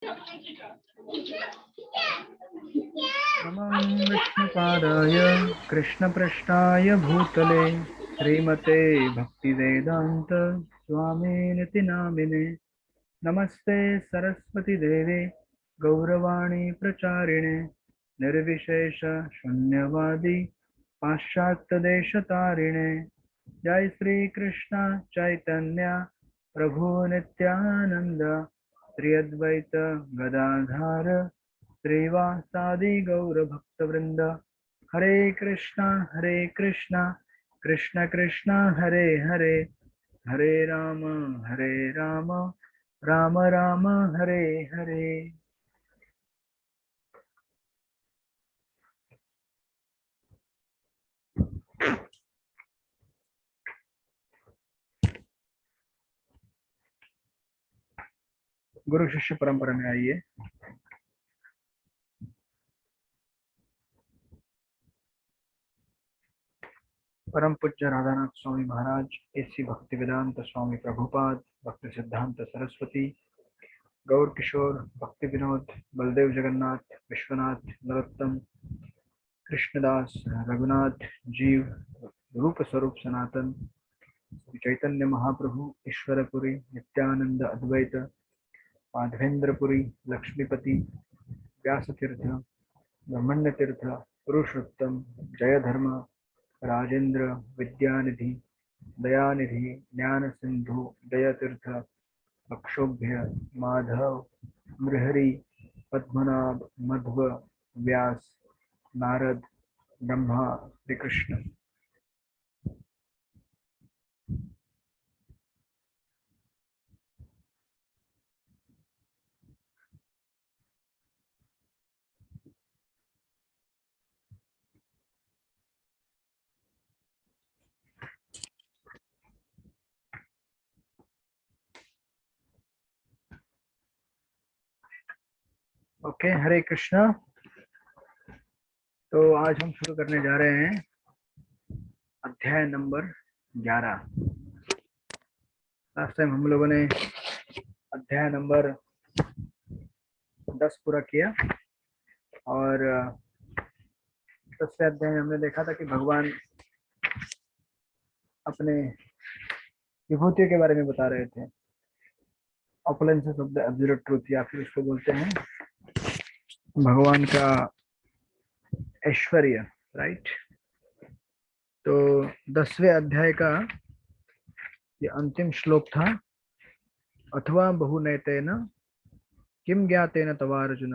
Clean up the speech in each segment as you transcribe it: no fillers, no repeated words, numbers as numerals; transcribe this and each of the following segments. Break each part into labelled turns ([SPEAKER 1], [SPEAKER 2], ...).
[SPEAKER 1] नमः विष्णुपादाय कृष्णपृष्ठाय भूतले श्रीमते भक्तिवेदांत स्वामिनिति नामिने। नमस्ते सरस्वती देवे गौरवाणी प्रचारिणे निर्विशेष शून्यवादी पाश्चात्यदेशतारिणे। जय श्री कृष्ण चैतन्य प्रभु नित्यानंद श्री अद्वैत गदाधर श्रीवासादि गौर भक्तवृंद। हरे कृष्णा कृष्ण कृष्ण हरे हरे हरे राम राम राम हरे हरे। गुरु शिष्य परंपरा में आइए। परम पूज्य राधानाथ स्वामी महाराज, एसी भक्ति वेदांत स्वामी प्रभुपाद, भक्ति सिद्धांत सरस्वती, गौर किशोर, भक्ति विनोद, बलदेव जगन्नाथ, विश्वनाथ, नरोत्तम, कृष्णदास, रघुनाथ, जीव, रूप स्वरूप सनातन, चैतन्य महाप्रभु, ईश्वरपुरी, नित्यानंद अद्वैत, माधवेंद्रपुरी, लक्ष्मीपति, व्यासतीर्थ, ब्रह्मण्य तीर्थ, पुरुषोत्तम, जयधर्म, राजेंद्र, विद्यानिधि, दयानिधि, ज्ञान सिंधु, जयतीर्थ, अक्षोभ्य, माधव, मृहरि, पद्मनाभ, मध्व, व्यास, नारद, ब्रह्मा, श्री कृष्ण। ओके, हरे कृष्णा। तो आज हम शुरू करने जा रहे हैं अध्याय नंबर 11। लास्ट टाइम हम लोगों ने अध्याय नंबर 10 पूरा किया और 10वें अध्याय में हमने देखा था कि भगवान अपने विभूतियों के बारे में बता रहे थे। Opulences of the absolute truth, या फिर उसको बोलते हैं भगवान का ऐश्वर्य, राइट। तो 10वें अध्याय का ये अंतिम श्लोक था। अथवा बहुनैतेन किम ज्ञातेन तवार्जुन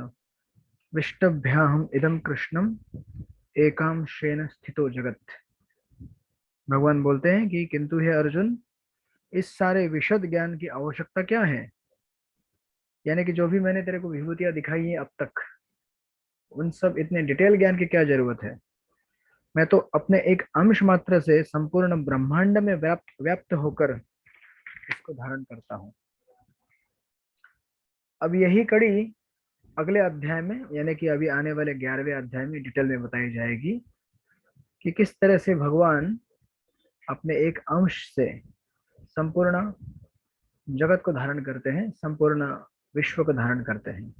[SPEAKER 1] विष्टभ्याहम इदम कृष्णम एकांशेन स्थितो जगत। भगवान बोलते हैं कि किंतु हे अर्जुन, इस सारे विशद ज्ञान की आवश्यकता क्या है। यानी कि जो भी मैंने तेरे को विभूतियां दिखाई हैं अब तक, उन सब इतने डिटेल ज्ञान की क्या जरूरत है। मैं तो अपने एक अंश मात्र से संपूर्ण ब्रह्मांड में व्याप्त व्याप्त होकर इसको धारण करता हूँ। अब यही कड़ी अगले अध्याय में, यानी कि अभी आने वाले 11वें अध्याय में डिटेल में बताई जाएगी कि किस तरह से भगवान अपने एक अंश से संपूर्ण जगत को धारण करते हैं, संपूर्ण विश्व को धारण करते हैं।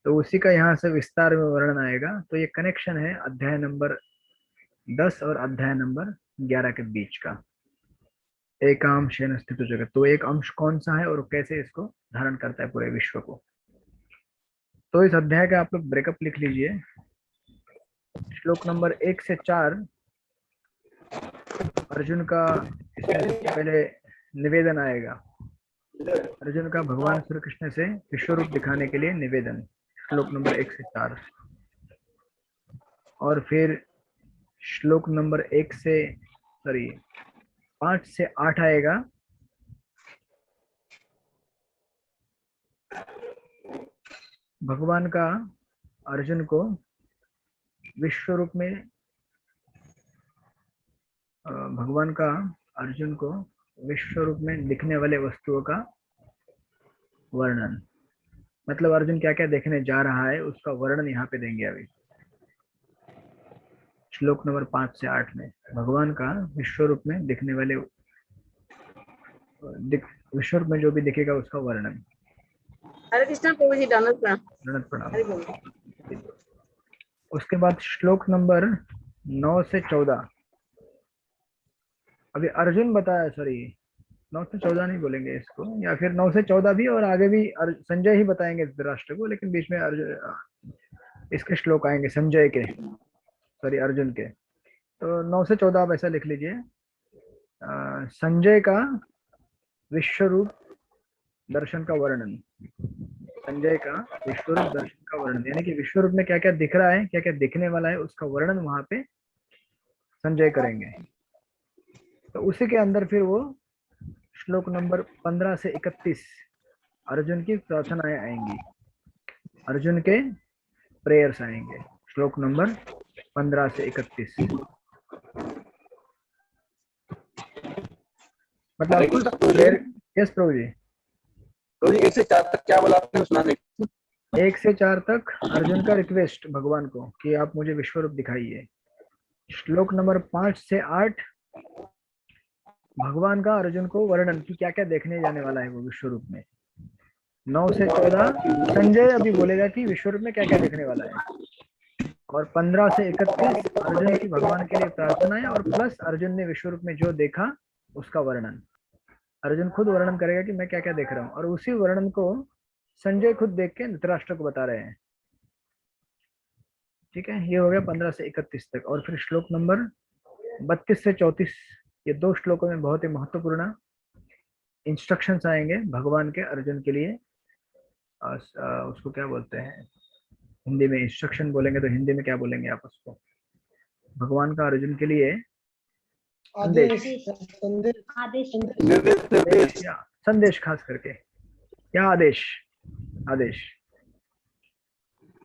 [SPEAKER 1] तो उसी का यहाँ से विस्तार में वर्णन आएगा। तो ये कनेक्शन है अध्याय नंबर 10 और अध्याय नंबर 11 के बीच का। एकांशेन स्थित जगत, तो एक अंश कौन सा है और कैसे इसको धारण करता है पूरे विश्व को। तो इस अध्याय का आप लोग ब्रेकअप लिख लीजिए। श्लोक नंबर 1 से 4 अर्जुन का, इसमें सबसे पहले निवेदन आएगा। अर्जुन का भगवान श्री कृष्ण से विश्व रूप दिखाने के लिए निवेदन, श्लोक नंबर 1 से 4। और फिर श्लोक नंबर 5 से 8 आएगा। भगवान का अर्जुन को विश्व रूप में, भगवान का अर्जुन को विश्व रूप में दिखने वाले वस्तुओं का वर्णन, मतलब अर्जुन क्या क्या देखने जा रहा है उसका वर्णन यहाँ पे देंगे अभी। श्लोक नंबर 5 से 8 में भगवान का विश्व रूप में दिखने वाले विश्व रूप में जो भी दिखेगा उसका वर्णन।
[SPEAKER 2] हरे कृष्णा प्रभु जी, दंडवत प्रणाम।
[SPEAKER 1] दंडवत प्रणाम।
[SPEAKER 2] हरि बोल।
[SPEAKER 1] उसके बाद श्लोक नंबर 9 से 14। अभी अर्जुन बताया, सॉरी 9 से 14 नहीं बोलेंगे इसको, या फिर 9 से 14 भी, और आगे भी संजय ही बताएंगे धृतराष्ट्र को, लेकिन बीच में अर्जुन इसके श्लोक आएंगे संजय के, सॉरी अर्जुन के। तो 9 से 14 आप ऐसा लिख लीजिए। संजय का विश्व रूप दर्शन का वर्णन, संजय का विश्व रूप दर्शन का वर्णन, यानी कि विश्व रूप में क्या क्या दिख रहा है, क्या क्या दिखने वाला है, उसका वर्णन वहां पे संजय करेंगे। तो उसी के अंदर फिर वो श्लोक नंबर 15 से 31 अर्जुन की प्रार्थनाएं आएंगी, अर्जुन के प्रेयर्स आएंगे, श्लोक नंबर 15 से 31। मतलब आपको प्रेयर, यस प्रभु जी।
[SPEAKER 3] तो 1 से 4 तक क्या बोला आपने, सुना नहीं?
[SPEAKER 1] 1 से 4 तक अर्जुन का रिक्वेस्ट भगवान को कि आप मुझे विश्व रूप दिखाइए। श्लोक नंबर 5 से 8 भगवान का अर्जुन को वर्णन कि क्या क्या देखने जाने वाला है वो विश्व रूप में। 9 से 14 संजय अभी बोलेगा कि विश्व रूप में क्या क्या देखने वाला है, और 15 से 31 अर्जुन की भगवान के लिए प्रार्थना है, और प्लस अर्जुन ने विश्व रूप में जो देखा उसका वर्णन। अर्जुन खुद वर्णन करेगा कि मैं क्या क्या देख रहा हूँ, और उसी वर्णन को संजय खुद देख के धृतराष्ट्र को बता रहे हैं। ठीक है, ये हो गया 15 से 31 तक। और फिर श्लोक नंबर 32 से 34, ये 2 श्लोकों में बहुत ही महत्वपूर्ण इंस्ट्रक्शंस आएंगे भगवान के अर्जुन के लिए। उसको क्या बोलते हैं हिंदी में, इंस्ट्रक्शन बोलेंगे तो हिंदी में क्या बोलेंगे आप उसको, भगवान का अर्जुन के लिए संदेश, या संदेश, खास करके क्या आदेश, आदेश।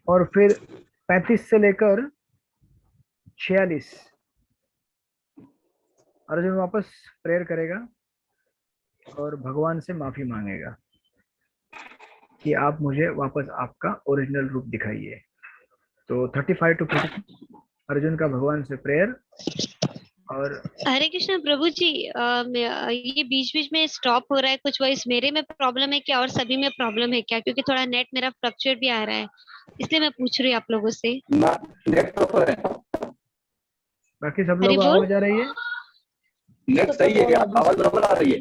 [SPEAKER 1] और फिर 35 से लेकर 46 अर्जुन वापस प्रेयर करेगा और भगवान से माफी मांगेगा कि आप मुझे वापस आपका ओरिजिनल रूप दिखाइए। तो 35 to 46 अर्जुन का भगवान से प्रेयर। और
[SPEAKER 4] हरे कृष्ण प्रभु जी, ये बीच बीच में स्टॉप हो रहा है, कुछ वॉइस मेरे में प्रॉब्लम है क्या और सभी में प्रॉब्लम है क्या? क्योंकि थोड़ा नेट मेरा फ्लक्चुएट भी आ रहा है, इसलिए मैं पूछ रही हूँ आप लोगों से।
[SPEAKER 3] नेट प्रॉपर है,
[SPEAKER 1] बाकी सब
[SPEAKER 4] हरि
[SPEAKER 1] लोग
[SPEAKER 4] बोल।
[SPEAKER 1] आवाज आ रही है,
[SPEAKER 3] नेट सही है क्या, आवाज बराबर आ रही है?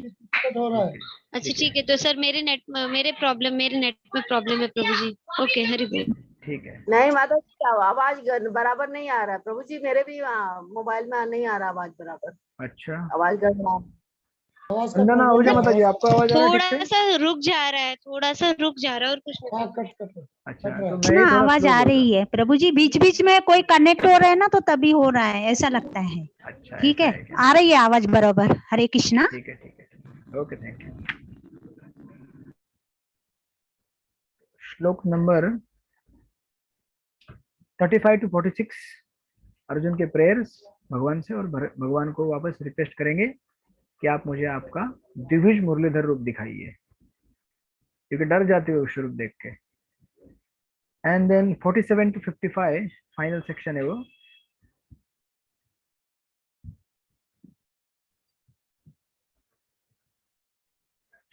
[SPEAKER 4] अच्छा ठीक है, तो सर मेरे नेट में प्रॉब्लम है प्रभु जी। ओके, हरि बोल।
[SPEAKER 1] ठीक है।
[SPEAKER 2] नहीं माता जी, क्या आवाज बराबर नहीं आ रहा है प्रभु जी, मेरे भी मोबाइल में नहीं आ रहा आवाज बराबर।
[SPEAKER 1] अच्छा,
[SPEAKER 2] आवाज गड़बड़ा,
[SPEAKER 1] अंदना आहूजा माता जी, आपको आवाज आ रहा है ठीक
[SPEAKER 4] थोड़ा
[SPEAKER 1] से?
[SPEAKER 4] सा रुक जा रहा है, थोड़ा सा रुक जा रहा है, और कुछ नहीं।
[SPEAKER 1] अच्छा, तो मैं
[SPEAKER 5] ना
[SPEAKER 1] ही थोड़ा
[SPEAKER 5] आवाज
[SPEAKER 1] स्लो
[SPEAKER 5] आ
[SPEAKER 1] बोल रहा
[SPEAKER 5] रही है प्रभु जी, बीच बीच में कोई कनेक्ट हो रहा है ना, तो तभी हो रहा है, ऐसा लगता है।
[SPEAKER 1] हूँ। अच्छा,
[SPEAKER 5] ठीक
[SPEAKER 1] ऐसा
[SPEAKER 5] है,
[SPEAKER 1] है क्या?
[SPEAKER 5] आ रही है आवाज बराबर। हरे कृष्णा।
[SPEAKER 1] ठीक है, ठीक है, ओके, थैंक यू। श्लोक नंबर 35 to 46 अर्जुन के प्रेयर्स भगवान से, और भगवान को वापस रिक्वेस्ट करेंगे कि आप मुझे आपका द्विभुज मुरलीधर रूप दिखाइए, क्योंकि डर जाते हो उस रूप देख के। And then 47 to 55 final section है वो।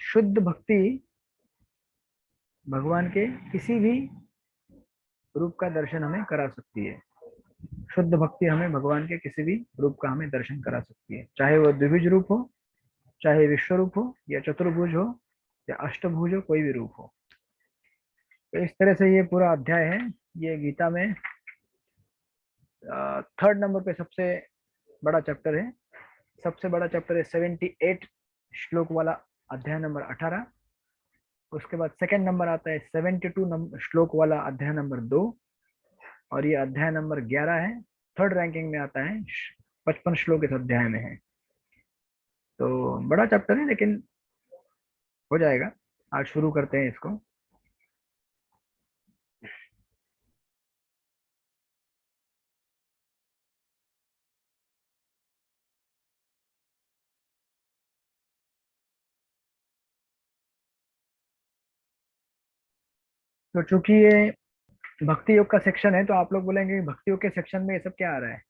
[SPEAKER 1] शुद्ध भक्ति भगवान के किसी भी रूप का दर्शन हमें करा सकती है। शुद्ध भक्ति हमें भगवान के किसी भी रूप का हमें दर्शन करा सकती है, चाहे वो द्विभुज रूप हो, चाहे विश्व रूप हो, या चतुर्भुज हो, या अष्टभुज हो, कोई भी रूप हो। तो इस तरह से ये पूरा अध्याय है। ये गीता में 3rd नंबर पे सबसे बड़ा चैप्टर है। सबसे बड़ा चैप्टर है 78 श्लोक वाला अध्याय नंबर 18। उसके बाद 2nd नंबर आता है 72 श्लोक वाला अध्याय नंबर 2, और ये अध्याय नंबर 11 है। 3rd रैंकिंग में आता है, 55 श्लोक इस अध्याय में है। तो बड़ा चैप्टर है, लेकिन हो जाएगा। आज शुरू करते हैं इसको। तो चूंकि ये भक्ति योग का सेक्शन है, तो आप लोग बोलेंगे भक्ति योग के सेक्शन में ये सब क्या आ रहा है?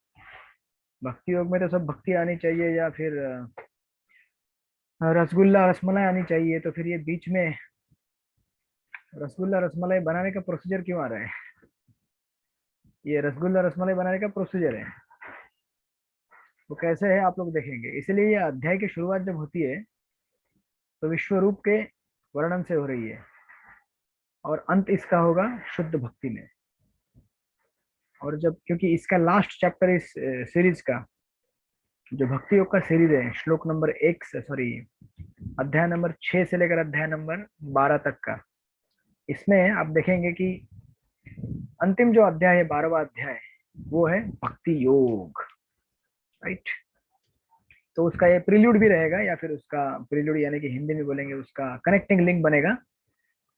[SPEAKER 1] भक्ति योग में तो सब भक्ति आनी चाहिए, या फिर रसगुल्ला रसमलाई आनी चाहिए, तो फिर ये बीच में रसगुल्ला रसमलाई बनाने का प्रोसीजर क्यों आ रहा है? ये रसगुल्ला रसमलाई बनाने का प्रोसीजर है, वो कैसे है आप लोग देखेंगे। इसलिए ये अध्याय की शुरुआत जब होती है तो विश्व रूप के वर्णन से हो रही है और अंत इसका होगा शुद्ध भक्ति में। और जब क्योंकि इसका लास्ट चैप्टर इस सीरीज का जो भक्ति योग का सीरीज है, श्लोक नंबर 1 से सॉरी अध्याय नंबर 6 से लेकर अध्याय नंबर 12 तक का, इसमें आप देखेंगे कि अंतिम जो अध्याय है 12वां अध्याय वो है भक्ति योग, राइट। तो उसका ये प्रील्यूड भी रहेगा, या फिर उसका प्रील्यूड यानी कि हिंदी में बोलेंगे उसका कनेक्टिंग लिंक बनेगा,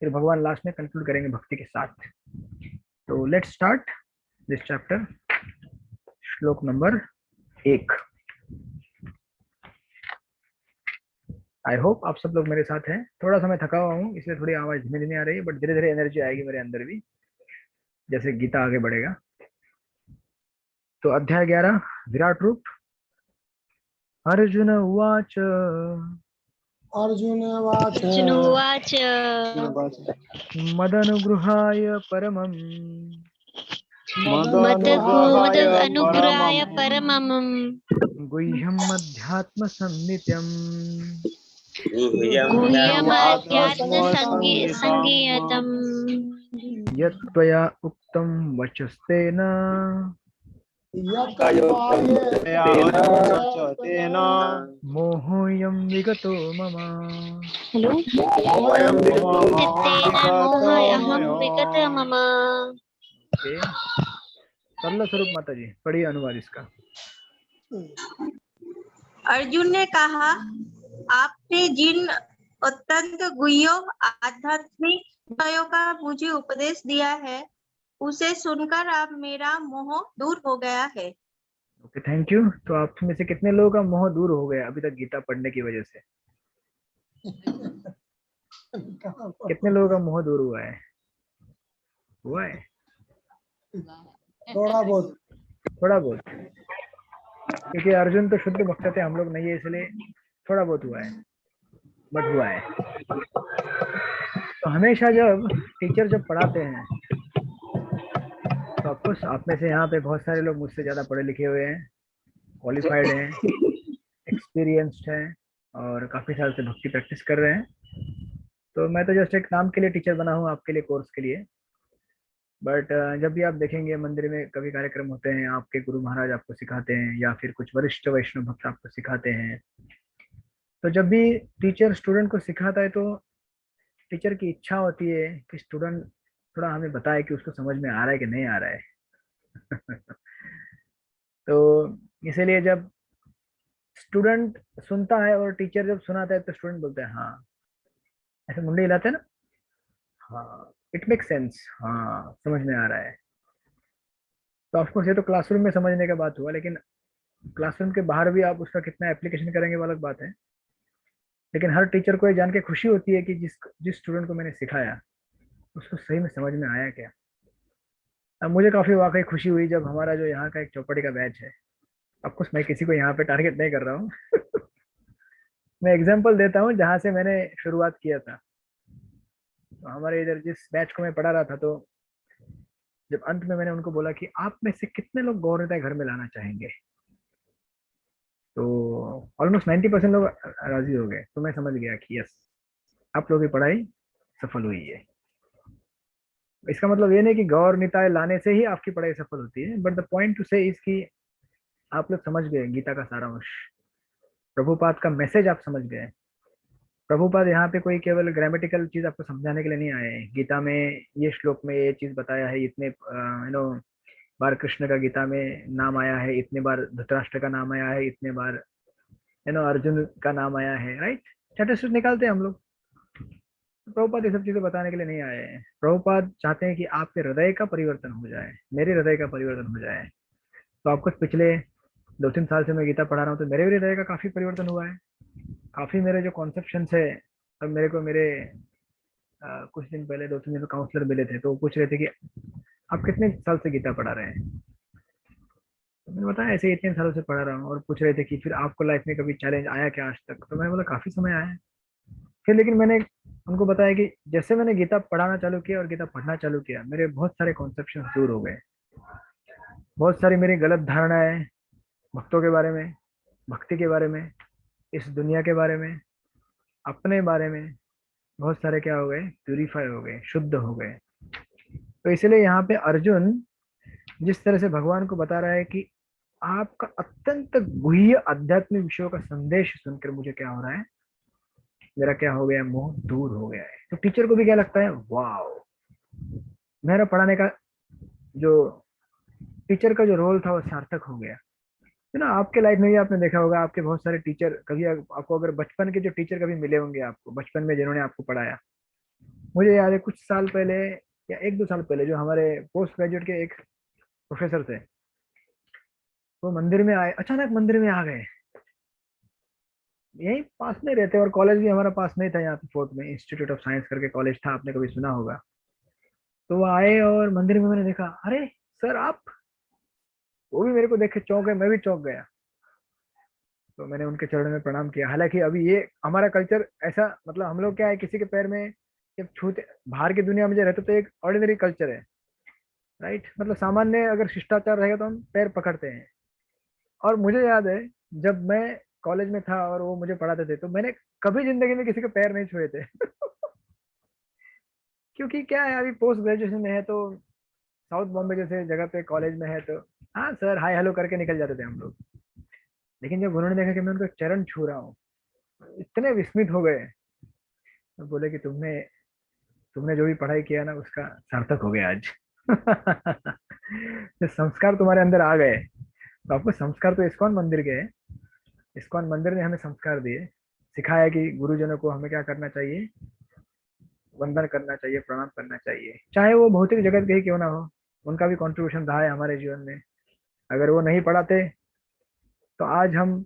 [SPEAKER 1] फिर भगवान लास्ट में कंक्लूड करेंगे भक्ति के साथ। तो लेट्स स्टार्ट दिस चैप्टर, श्लोक नंबर 1। आई होप आप सब लोग मेरे साथ हैं। थोड़ा सा मैं थका हुआ हूँ इसलिए थोड़ी आवाज धीमे धीमे आ रही है, बट धीरे धीरे एनर्जी आएगी मेरे अंदर भी जैसे गीता आगे बढ़ेगा। तो अध्याय 11 विराट रूप। अर्जुन उवाच
[SPEAKER 6] अर्जुन उवाच
[SPEAKER 4] अर्जुनोवाच
[SPEAKER 1] मदनुगृहाय परमं
[SPEAKER 4] मदनुग्रहाय परमम्
[SPEAKER 1] गुह्यम् अध्यात्मसंनित्यम्
[SPEAKER 4] गुह्यमध्यात्मसंगीतम्
[SPEAKER 1] यत् त्वया उक्तं वचस्तेन मोहोऽयं विगतो मम।
[SPEAKER 4] हेलो मोहमहं विगत मम।
[SPEAKER 1] सरल स्वरूप माता जी पढ़िए अनुवाद इसका।
[SPEAKER 7] अर्जुन ने कहा, आपने जिन अत्यंत गुह्य आध्यात्मिक विषयों का मुझे उपदेश दिया है उसे सुनकर अब मेरा मोह दूर हो गया है।
[SPEAKER 1] Okay, thank you. तो आप में से कितने लोगों का मोह दूर हो गया अभी तक गीता पढ़ने की वजह से? कितने लोगों का मोह दूर हुआ है? हुआ है
[SPEAKER 6] थोड़ा बहुत।
[SPEAKER 1] थोड़ा बहुत, क्योंकि अर्जुन तो शुद्ध भक्त थे, हम लोग नहीं है, इसलिए थोड़ा बहुत हुआ है, बट हुआ है। तो हमेशा जब टीचर जब पढ़ाते हैं तो ऑफकोर्स आप में से यहाँ पे बहुत सारे लोग मुझसे ज़्यादा पढ़े लिखे हुए हैं, क्वालिफाइड हैं, एक्सपीरियंस्ड हैं और काफ़ी साल से भक्ति प्रैक्टिस कर रहे हैं। तो मैं तो जस्ट एक नाम के लिए टीचर बना हूँ आपके लिए, कोर्स के लिए। बट जब भी आप देखेंगे मंदिर में कभी कार्यक्रम होते हैं, आपके गुरु महाराज आपको सिखाते हैं या फिर कुछ वरिष्ठ वैष्णव भक्त आपको सिखाते हैं, तो जब भी टीचर स्टूडेंट को सिखाता है तो टीचर की इच्छा होती है कि स्टूडेंट थोड़ा हमें बताए कि उसको समझ में आ रहा है कि नहीं आ रहा है। तो इसीलिए जब स्टूडेंट सुनता है और टीचर जब सुनाता है तो स्टूडेंट बोलता है हाँ, ऐसे मुंडे हिलाते हैं ना, हाँ इट मेक सेंस, हाँ समझ में आ रहा है। तो ऑफकोर्स ये तो क्लासरूम में समझने का बात हुआ, लेकिन क्लासरूम के बाहर भी आप उसका कितना एप्लीकेशन करेंगे वो अलग बात है। लेकिन हर टीचर को ये जान के खुशी होती है कि जिस स्टूडेंट को मैंने सिखाया उसको सही में समझ में आया क्या। अब मुझे काफ़ी वाकई खुशी हुई जब हमारा जो यहाँ का एक चौपाटी का बैच है, ऑफकोर्स मैं किसी को यहाँ पे टारगेट नहीं कर रहा हूँ मैं एग्जांपल देता हूँ जहाँ से मैंने शुरुआत किया था। तो हमारे इधर जिस बैच को मैं पढ़ा रहा था, तो जब अंत में मैंने उनको बोला कि आप में से कितने लोग गौरवता घर में लाना चाहेंगे, तो ऑलमोस्ट 90% लोग राजी हो गए। तो मैं समझ गया कि यस, आप लोगों की पढ़ाई सफल हुई है। इसका मतलब ये नहीं कि गौर निताय लाने से ही आपकी पढ़ाई सफल होती है, बट द पॉइंट टू से इज कि आप लोग समझ गए गीता का सारांश, प्रभुपाद का मैसेज आप समझ गए। प्रभुपाद यहाँ पे कोई केवल ग्रामेटिकल चीज आपको समझाने के लिए नहीं आए हैं। गीता में ये श्लोक में ये चीज बताया है, इतने बार कृष्ण का गीता में नाम आया है, इतने बार धृतराष्ट्र का नाम आया है, इतने बार अर्जुन का नाम आया है, राइट। स्टैटिस्टिक्स निकालते हैं हम लोग। प्रभुपाद ये सब चीजें बताने के लिए नहीं आए हैं। प्रभुपाद चाहते हैं कि आपके हृदय का परिवर्तन हो जाए, मेरे हृदय का परिवर्तन हो जाए। तो आपको पिछले 2-3 साल से मैं गीता पढ़ा रहा हूँ, तो मेरे भी हृदय का काफी परिवर्तन हुआ है। काफी मेरे जो कॉन्सेप्शन है, अब मेरे को मेरे कुछ दिन पहले 2-3 दिन काउंसलर मिले थे, तो वो पूछ रहे थे कि आप कितने साल से गीता पढ़ा रहे हैं। तो मैंने बताया ऐसे इतने सालों से पढ़ा रहा हूँ, और पूछ रहे थे कि फिर आपको लाइफ में कभी चैलेंज आया क्या आज तक। तो मैंने बोला काफी समय आया है। फिर लेकिन मैंने उनको बताया कि जैसे मैंने गीता पढ़ाना चालू किया और गीता पढ़ना चालू किया, मेरे बहुत सारे कॉन्सेप्शन दूर हो गए। बहुत सारी मेरी गलत धारणाएं भक्तों के बारे में, भक्ति के बारे में, इस दुनिया के बारे में, अपने बारे में, बहुत सारे क्या हो गए, प्यूरिफाई हो गए, शुद्ध हो गए। तो इसलिए यहाँ पे अर्जुन जिस तरह से भगवान को बता रहा है कि आपका अत्यंत गुह्य आध्यात्मिक विषयों का संदेश सुनकर मुझे क्या हो रहा है, मेरा क्या हो गया, मोह दूर हो गया है। तो टीचर को भी क्या लगता है, वाओ, मेरा पढ़ाने का जो टीचर का जो रोल था वो सार्थक हो गया। है ना, आपके लाइफ में भी आपने देखा होगा, आपके बहुत सारे टीचर, कभी आपको अगर बचपन के जो टीचर कभी मिले होंगे आपको बचपन में जिन्होंने आपको पढ़ाया। मुझे याद है कुछ साल पहले या 1-2 साल पहले जो हमारे पोस्ट ग्रेजुएट के एक प्रोफेसर थे, वो मंदिर में आए, अचानक मंदिर में आ गए। यही पास में रहते और कॉलेज भी हमारा पास में ही था, यहाँ पे फोर्ट में इंस्टीट्यूट ऑफ साइंस करके कॉलेज था, आपने कभी सुना होगा। तो वो आए और मंदिर में मैंने देखा, अरे सर आप, वो भी मेरे को देख के चौंक गए, मैं भी चौंक गया। तो मैंने उनके चरणों में प्रणाम किया। हालांकि अभी ये हमारा कल्चर ऐसा, मतलब हम लोग क्या है, किसी के पैर में जब छूते, बाहर की दुनिया में जो रहते तो एक ऑर्डिनरी कल्चर है, राइट, मतलब सामान्य अगर शिष्टाचार रहेगा तो हम पैर पकड़ते हैं। और मुझे याद है जब मैं कॉलेज में था और वो मुझे पढ़ाते थे, तो मैंने कभी जिंदगी में किसी के पैर नहीं छुए थे क्योंकि क्या है, अभी पोस्ट ग्रेजुएशन में है तो साउथ बॉम्बे जैसे जगह पे कॉलेज में है, तो हाँ सर हाय हेलो करके निकल जाते थे हम लोग। लेकिन जब उन्होंने देखा कि मैं उनका चरण छू रहा हूँ, इतने विस्मित हो गए। तो बोले कि तुमने तुमने जो भी पढ़ाई किया ना उसका सार्थक हो गया आज तो संस्कार तुम्हारे अंदर आ गए। तो आपको संस्कार तो इस्कॉन मंदिर के हैं। इस्कॉन मंदिर ने हमें संस्कार दिए, सिखाया कि गुरुजनों को हमें क्या करना चाहिए, वंदन करना चाहिए, प्रणाम करना चाहिए, चाहे वो भौतिक जगत के ही क्यों ना हो। उनका भी कंट्रीब्यूशन रहा है हमारे जीवन में। अगर वो नहीं पढ़ाते तो आज हम,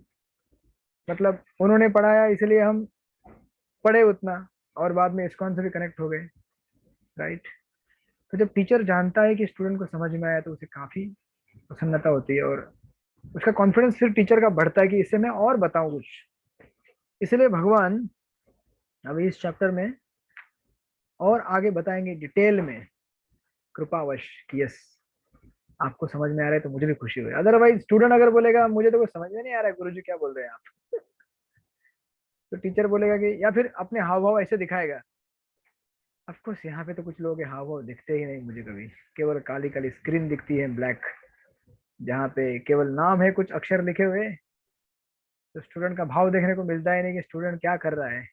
[SPEAKER 1] मतलब उन्होंने पढ़ाया इसलिए हम पढ़े उतना, और बाद में इस्कॉन से भी कनेक्ट हो गए, राइट। तो जब टीचर जानता है कि स्टूडेंट को समझ में आया तो उसे काफी प्रसन्नता होती है, और उसका कॉन्फिडेंस फिर टीचर का बढ़ता है कि इससे मैं और बताऊं कुछ। इसलिए भगवान अभी इस चैप्टर में और आगे बताएंगे डिटेल में, कृपावश कि यस आपको समझ में आ रहा है तो मुझे भी खुशी हुई। अदरवाइज स्टूडेंट अगर बोलेगा मुझे तो कुछ समझ में नहीं आ रहा है गुरुजी क्या बोल रहे हैं आप तो टीचर बोलेगा कि, या फिर अपने हाव भाव ऐसे दिखाएगा। ऑफकोर्स यहाँ पे तो कुछ लोगों के हाव भाव दिखते ही नहीं मुझे कभी, केवल काली काली स्क्रीन दिखती है, ब्लैक, जहाँ पे केवल नाम है, कुछ अक्षर लिखे हुए। तो स्टूडेंट का भाव देखने को मिलता है नहीं कि स्टूडेंट क्या कर रहा है,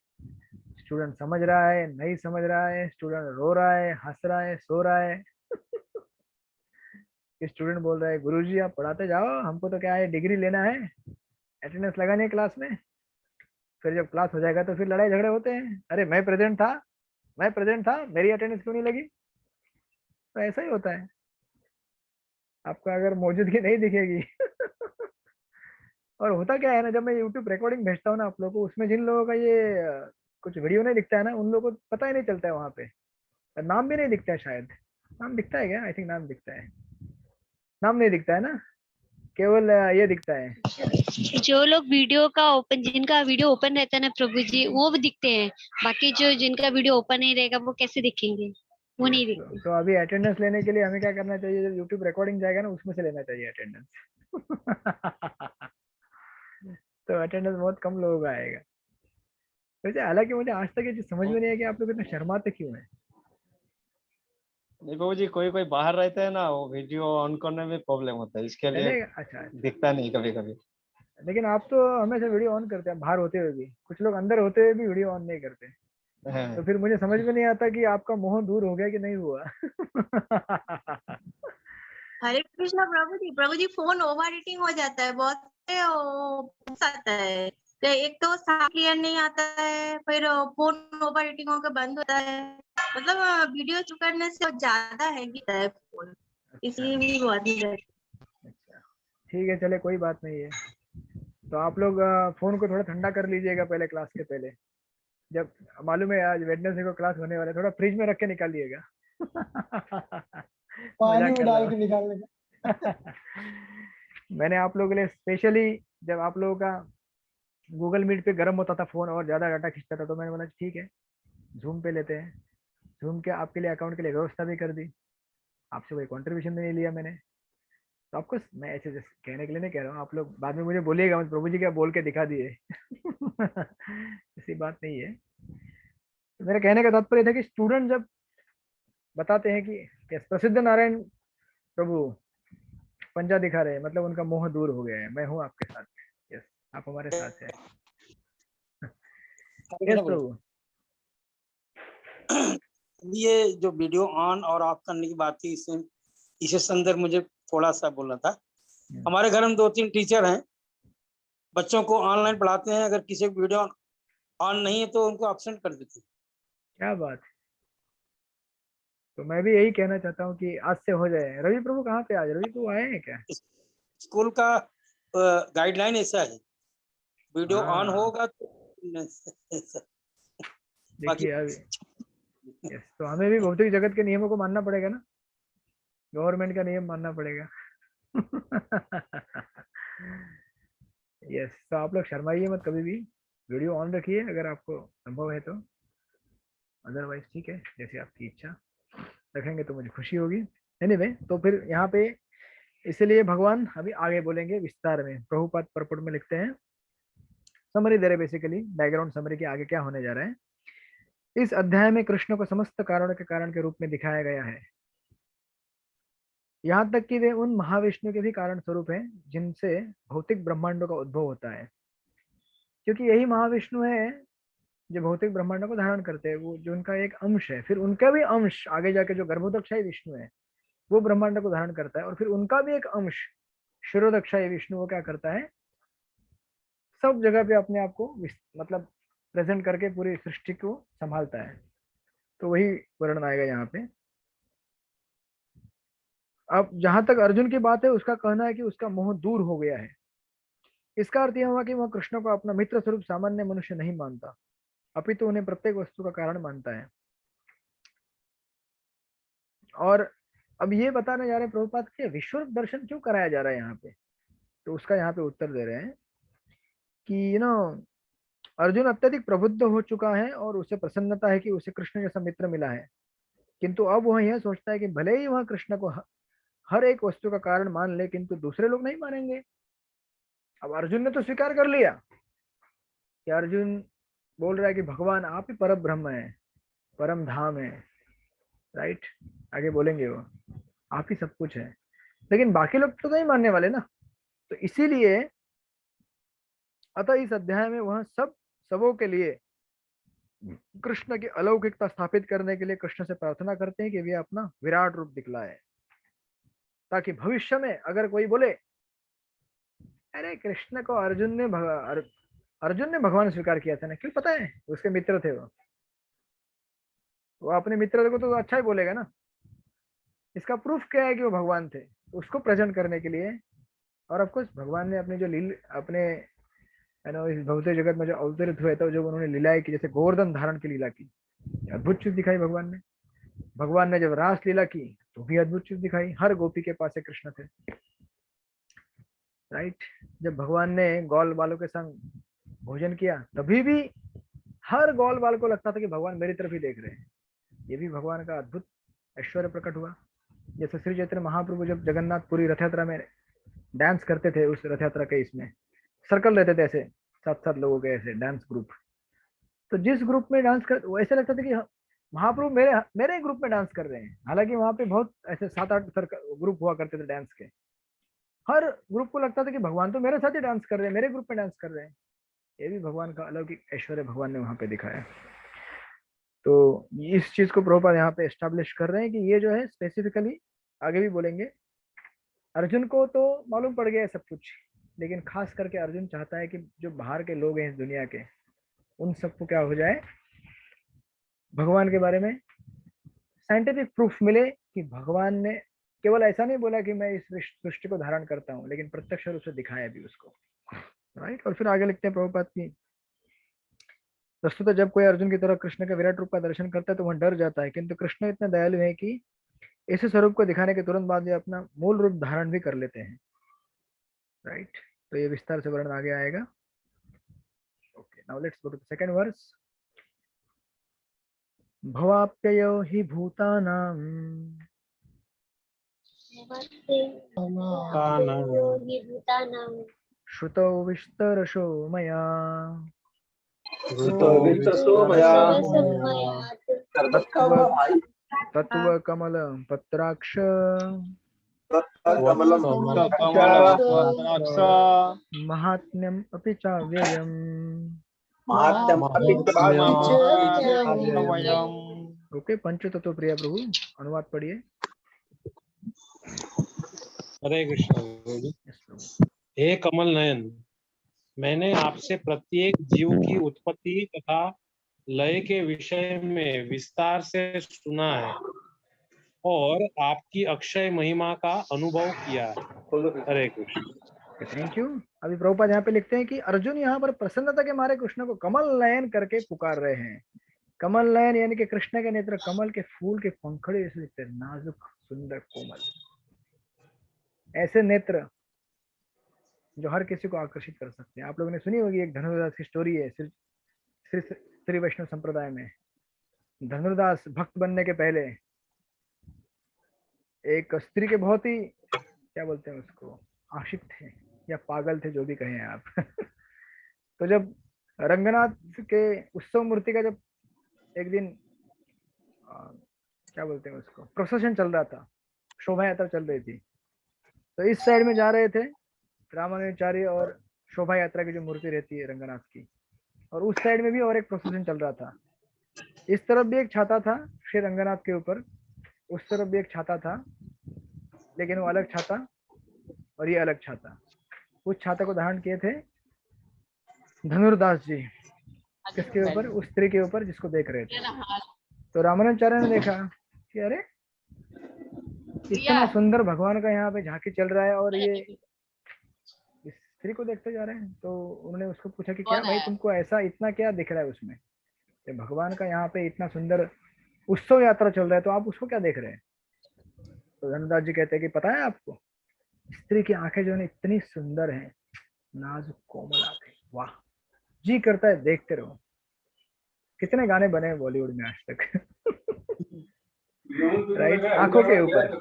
[SPEAKER 1] स्टूडेंट समझ रहा है, नहीं समझ रहा है, स्टूडेंट रो रहा है, हंस रहा है, सो रहा है स्टूडेंट बोल रहा है गुरुजी आप पढ़ाते जाओ, हमको तो क्या है डिग्री लेना है, अटेंडेंस लगानी है क्लास में। फिर जब क्लास हो जाएगा तो फिर लड़ाई झगड़े होते हैं, अरे मैं प्रेजेंट था, मेरी अटेंडेंस क्यों नहीं लगी। तो ऐसा ही होता है, आपको अगर मौजूदगी नहीं दिखेगी और होता क्या है ना, जब मैं यूट्यूब रिकॉर्डिंग भेजता हूँ ना आप लोगों को, उसमें जिन लोगों का ये कुछ वीडियो नहीं दिखता है ना, उन लोगों को पता ही नहीं चलता है, वहां पे नाम भी नहीं दिखता है शायद। नाम दिखता है क्या, आई थिंक नाम दिखता है, नाम नहीं दिखता है ना, केवल ये दिखता है।
[SPEAKER 4] जो लोग वीडियो का ओपन, जिनका वीडियो ओपन रहता है ना प्रभु जी, वो भी दिखते हैं। बाकी जो जिनका वीडियो ओपन नहीं रहेगा वो कैसे दिखेंगे, वो नहीं दिखते।
[SPEAKER 1] तो अभी अटेंडेंस लेने के लिए हमें क्या करना चाहिए, जब यूट्यूब रिकॉर्डिंग जाएगा ना उसमें से लेना चाहिए अटेंडेंस तो अटेंडेंस बहुत कम लोगों का आएगा। वैसे हालांकि मुझे आज तक ये चीज समझ में नहीं है कि आप लोग इतना शर्माते क्यों हैं।
[SPEAKER 6] नहीं बाबू जी, कोई कोई बाहर रहता है ना, वो वीडियो ऑन करने में प्रॉब्लम होता है, इसके लिए
[SPEAKER 1] पहले अच्छा,
[SPEAKER 6] दिखता नहीं कभी कभी।
[SPEAKER 1] लेकिन आप तो हमेशा वीडियो ऑन करते हैं बाहर होते हुए भी, कुछ लोग अंदर होते हुए भी वीडियो ऑन नहीं करते। तो फिर मुझे समझ में नहीं आता कि आपका मोह दूर हो गया कि नहीं हुआ
[SPEAKER 7] हरे कृष्णा प्रभु जी फोन ओवर हीटिंग हो जाता है बहुत से, वो आता है, तो एक तो साउंड क्लियर नहीं आता है, फिर फोन ओवर हीटिंग होकर बंद होता है, मतलब वीडियो चुप करने से ज्यादा हैंग होता है फोन, इसलिए भी बहुत ही
[SPEAKER 1] अच्छा ठीक है, चले कोई बात नहीं है। तो आप लोग फोन को थोड़ा ठंडा कर लीजिएगा पहले क्लास के पहले, जब मालूम है आज वेडनेसडे को क्लास होने वाला है, थोड़ा फ्रिज में रख के निकालिएगा
[SPEAKER 8] पानी
[SPEAKER 1] मजाक
[SPEAKER 8] में
[SPEAKER 1] कर
[SPEAKER 8] डाल
[SPEAKER 1] रहा
[SPEAKER 8] के निकालने का।
[SPEAKER 1] हूँ मैंने आप लोगों के लिए स्पेशली, जब आप लोगों का गूगल मीट पे गर्म होता था फोन और ज्यादा डाटा खींचता था, तो मैंने बोला ठीक है जूम पे लेते हैं, जूम के आपके लिए अकाउंट के लिए व्यवस्था भी कर दी, आपसे कोई कंट्रीब्यूशन नहीं लिया मैंने। तो आपको मैं ऐसे जैसे कहने के लिए नहीं कह रहा हूँ, आप लोग बाद में मुझे बोलिएगा मत प्रभु जी क्या बोल के दिखा दिए ऐसी बात नहीं है। तो मेरा कहने का तात्पर्य था कि स्टूडेंट जब बताते हैं कि यस प्रसिद्ध नारायण प्रभु पंजा दिखा रहे हैं, मतलब उनका मोह दूर हो गया है, मैं हूँ आपके साथ, यस आप हमारे साथ हैं, यस प्रभु।
[SPEAKER 8] ये जो वीडियो ऑन और ऑफ करने की बात थी, इसे संदर्भ मुझे थोड़ा सा बोलना था। हमारे घर में 2-3 टीचर हैं, बच्चों को ऑनलाइन पढ़ाते हैं, अगर किसी को वीडियो ऑन नहीं है तो उनको एब्सेंट कर देते हैं।
[SPEAKER 1] क्या बात है। तो मैं भी यही कहना चाहता हूँ कि आज से हो जाए। रवि प्रभु कहाँ पे, आज रवि प्रभु आए हैं क्या?
[SPEAKER 8] स्कूल का गाइडलाइन ऐसा है, वीडियो ऑन
[SPEAKER 1] हाँ।
[SPEAKER 8] होगा तो
[SPEAKER 1] देखिए अभी यस, तो हमें भी भौतिक जगत के नियमों को मानना पड़ेगा ना, गवर्नमेंट का नियम मानना पड़ेगा यस, तो आप लोग शर्माइए मत कभी भी, वीडियो ऑन रखिए अगर आपको संभव है तो, अदरवाइज ठीक है जैसे आपकी इच्छा, रखेंगे तो मुझे खुशी होगी। एनीवे, तो फिर यहाँ पे इसलिए भगवान अभी आगे बोलेंगे विस्तार में। प्रभुपाद परपुट में लिखते हैं, समरी दे रहे बेसिकली, बैकग्राउंड समरी के आगे क्या होने जा रहा है। इस अध्याय में कृष्ण को समस्त कारणों के कारण के रूप में दिखाया गया है, यहाँ तक कि वे उन महाविष्णु के भी कारण स्वरूप हैं जिनसे भौतिक ब्रह्मांडों का उद्भव होता है, क्योंकि यही महाविष्णु है जो भौतिक ब्रह्मांडों को धारण करते हैं, वो जो उनका एक अंश है, फिर उनका भी अंश आगे जाके जो गर्भोदक्षाई विष्णु है वो ब्रह्मांड को धारण करता है, और फिर उनका भी एक अंश शिरोदक्षाई विष्णु वो क्या करता है, सब जगह पे अपने आप को मतलब प्रेजेंट करके पूरी सृष्टि को संभालता है। तो वही वर्णन आएगा यहाँ पे। अब जहां तक अर्जुन की बात है, उसका कहना है कि उसका मोह दूर हो गया है। इसका अर्थ यह हुआ कि वह कृष्ण को अपना मित्र स्वरूप सामान्य मनुष्य नहीं मानता, अपितु उन्हें प्रत्येक वस्तु का कारण मानता है। और अब ये बताने जा रहे हैं प्रभुपाद के विश्व दर्शन क्यों कराया जा रहा है यहाँ पे, तो उसका यहाँ पे उत्तर दे रहे हैं कि अर्जुन अत्यधिक प्रबुद्ध हो चुका है और उसे प्रसन्नता है कि उसे कृष्ण जैसा मित्र मिला है, किंतु अब वह यह सोचता है कि भले ही वह कृष्ण को हर एक वस्तु का कारण मान ले, किंतु दूसरे लोग नहीं मानेंगे। अब अर्जुन ने तो स्वीकार कर लिया कि अर्जुन बोल रहा है कि भगवान आप ही परम ब्रह्म है, परम धाम है, राइट, आगे बोलेंगे वो आप ही सब कुछ है, लेकिन बाकी लोग तो नहीं मानने वाले ना। तो इसीलिए अतः इस अध्याय में वह सबों के लिए कृष्ण की अलौकिकता स्थापित करने के लिए कृष्ण से प्रार्थना करते हैं कि वे अपना विराट रूप दिखलाए, ताकि भविष्य में अगर कोई बोले अरे कृष्ण को अर्जुन ने भगवान स्वीकार किया था ना, क्यों, पता है उसके मित्र थे वो अपने मित्र को तो अच्छा ही बोलेगा ना, इसका प्रूफ क्या है कि वो भगवान थे, उसको प्रेजेंट करने के लिए। और ऑफ कोर्स भगवान ने अपने जो अपने इस भौतिक जगत में जो अवतरित हुए थे, जो उन्होंने लीलाएं की, जैसे गोवर्धन धारण की लीला की, अद्भुत चीज दिखाई भगवान ने। भगवान ने जब रास लीला की तो भी अद्भुत चीज दिखाई, हर गोपी के पास कृष्ण थे, राइट। जब भगवान ने गौल बालों के संग भोजन किया तभी भी हर गौल बाल को लगता था कि भगवान मेरी तरफ ही देख रहे हैं, ये भी भगवान का अद्भुत ऐश्वर्य प्रकट हुआ। जैसे श्री चैतन्य महाप्रभु जब जगन्नाथपुरी रथ यात्रा में डांस करते थे, उस रथ यात्रा के इसमें सर्कल रहते थे ऐसे 7-7 लोगों के ऐसे डांस ग्रुप, तो जिस ग्रुप में डांस कर वो ऐसे लगता था कि महाप्रभु मेरे ग्रुप में डांस कर रहे हैं, हालांकि वहां पे बहुत ऐसे 7-8 ग्रुप हुआ करते थे डांस के, हर ग्रुप को लगता था कि भगवान तो मेरे साथ ही डांस कर रहे हैं, मेरे ग्रुप में डांस कर रहे हैं। ये भी भगवान का अलौकिक ऐश्वर्य भगवान ने वहां पे दिखाया। तो इस चीज को प्रभुपाद यहाँ पे एस्टैब्लिश कर रहे हैं कि ये जो है स्पेसिफिकली, आगे भी बोलेंगे, अर्जुन को तो मालूम पड़ गया है सब कुछ, लेकिन खास करके अर्जुन चाहता है कि जो बाहर के लोग हैं इस दुनिया के, उन सबको क्या हो जाए, भगवान के बारे में साइंटिफिक प्रूफ मिले कि भगवान ने केवल ऐसा नहीं बोला कि मैं इस सृष्टि को धारण करता हूँ, लेकिन प्रत्यक्ष रूप से दिखाया भी उसको, राइट। और फिर आगे लिखते हैं प्रभुपाद की, वस्तुतः जब कोई अर्जुन की तरह कृष्ण के विराट रूप का दर्शन करता है तो वह डर जाता है, किंतु कृष्ण इतने दयालु है कि ऐसे स्वरूप को दिखाने के तुरंत बाद ये अपना मूल रूप धारण भी कर लेते हैं, राइट। तो ये विस्तार से वर्णन आगे आएगा। Okay, now let's go to the second verse. भवाप्ययो हि भूतानां श्रुतौ विस्तरशो मया
[SPEAKER 3] तो विस्तरशो मया
[SPEAKER 1] तत्त्व तत्त्वकमल पत्राक्ष
[SPEAKER 3] कमलं
[SPEAKER 1] महात्म्यम् अपि चाव्ययम्।
[SPEAKER 3] महात्म्यम् अपि
[SPEAKER 1] ओके, पंचतत्व प्रिय प्रभु अनुवाद पढ़िए।
[SPEAKER 9] हरे कृष्ण प्रभु जी। हे कमल नयन, मैंने आपसे प्रत्येक जीव की उत्पत्ति तथा लय के विषय में विस्तार से सुना है और आपकी अक्षय महिमा का अनुभव किया है। हरे कृष्ण।
[SPEAKER 1] Thank you. अभी प्रभुपाद यहाँ पे लिखते हैं कि अर्जुन यहाँ पर प्रसन्नता के मारे कृष्ण को कमल नयन करके पुकार रहे हैं। कमल नयन यानी कि कृष्ण के नेत्र कमल के फूल के पंखुड़े जैसे दिखते हैं, नाजुक सुंदर कोमल, ऐसे नेत्र जो हर किसी को आकर्षित कर सकते हैं। आप लोगों ने सुनी होगी एक धनुर्दास की स्टोरी है श्री वैष्णव संप्रदाय में। धनुर्दास भक्त बनने के पहले एक स्त्री के बहुत ही क्या बोलते हैं उसको, आशिक थे या पागल थे, जो भी कहें आप। तो जब रंगनाथ के उत्सव मूर्ति का जब एक दिन क्या बोलते हैं उसको, प्रोसेशन चल रहा था, शोभा यात्रा चल रही थी, तो इस साइड में जा रहे थे रामानुजाचार्य और शोभा यात्रा की जो मूर्ति रहती है रंगनाथ की, और उस साइड में भी और एक प्रोसेशन चल रहा था। इस तरफ भी एक छाता था श्री रंगनाथ के ऊपर, उस तरफ भी एक छाता था, लेकिन वो अलग छाता और ये अलग छाता। उस छाता को धारण किए थे धनुर्दास जी, किसके ऊपर, उस स्त्री के ऊपर जिसको देख रहे थे। तो रामानुजाचार्य ने देखा कि अरे इतना सुंदर भगवान का यहाँ पे झांकी चल रहा है और ये इस स्त्री को देखते जा रहे हैं। तो उन्होंने उसको पूछा कि क्या भाई तुमको ऐसा इतना क्या दिख रहा है उसमें, कि भगवान का यहाँ पे इतना सुंदर उत्सव यात्रा चल रहा है तो आप उसको क्या देख रहे हैं। तो धनुर्दास जी कहते हैं कि पता है आपको, स्त्री की आंखें जो है इतनी सुंदर हैं, नाजुक कोमल आंखें, वाह, जी करता है देखते रहो। कितने गाने बने हैं बॉलीवुड में आज तक। राइट, आंखों के ऊपर।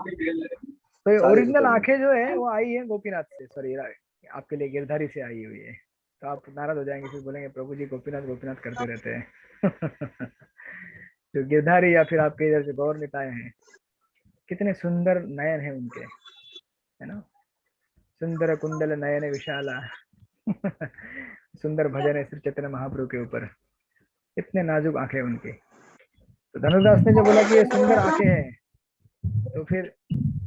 [SPEAKER 1] तो ये ओरिजिनल आंखें जो है वो आई है गोपीनाथ से, सॉरी आपके लिए गिरधारी से आई हुई है। तो आप नाराज हो जाएंगे, फिर बोलेंगे प्रभु जी गोपीनाथ गोपीनाथ करते रहते हैं। जो गिरधारी या फिर आपके इधर से गौर निताय हैं, कितने सुंदर नयन है उनके, है ना। सुंदर कुंडल नयन विशाला। सुंदर भजन है श्री चैतन्य महाप्रभु के ऊपर, इतने नाजुक आंखें उनकी। तो धनुर्दास ने जब बोला कि ये सुंदर आंखें हैं, तो फिर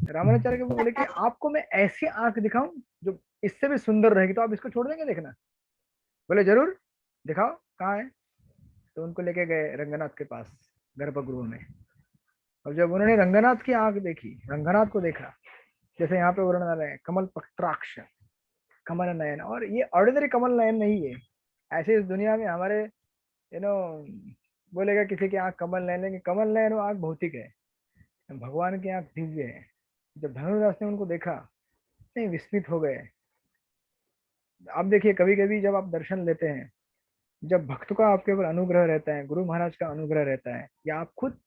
[SPEAKER 1] रामानुजाचार्य को बोले कि आपको मैं ऐसी आंख दिखाऊं जो इससे भी सुंदर रहेगी, तो आप इसको छोड़ देंगे देखना। बोले जरूर दिखाओ, कहाँ है। तो उनको लेके गए रंगनाथ के पास गर्भगृह में, और जब उन्होंने रंगनाथ की आंख देखी, रंगनाथ को देखा, जैसे यहाँ पे वर्णन आ रहे हैं कमल पत्राक्ष कमल नयन, और ये ऑर्डिनरी कमल नयन नहीं है। ऐसे इस दुनिया में हमारे बोलेगा किसी की आंख कमल नयन, लेकिन कमल नयन वो आंख भौतिक है, भगवान की आंख दिव्य है। जब धनुर्दास ने उनको देखा, नहीं विस्मित हो गए। आप देखिए कभी कभी जब आप दर्शन लेते हैं, जब भक्त का आपके ऊपर अनुग्रह रहता है, गुरु महाराज का अनुग्रह रहता है, या आप खुद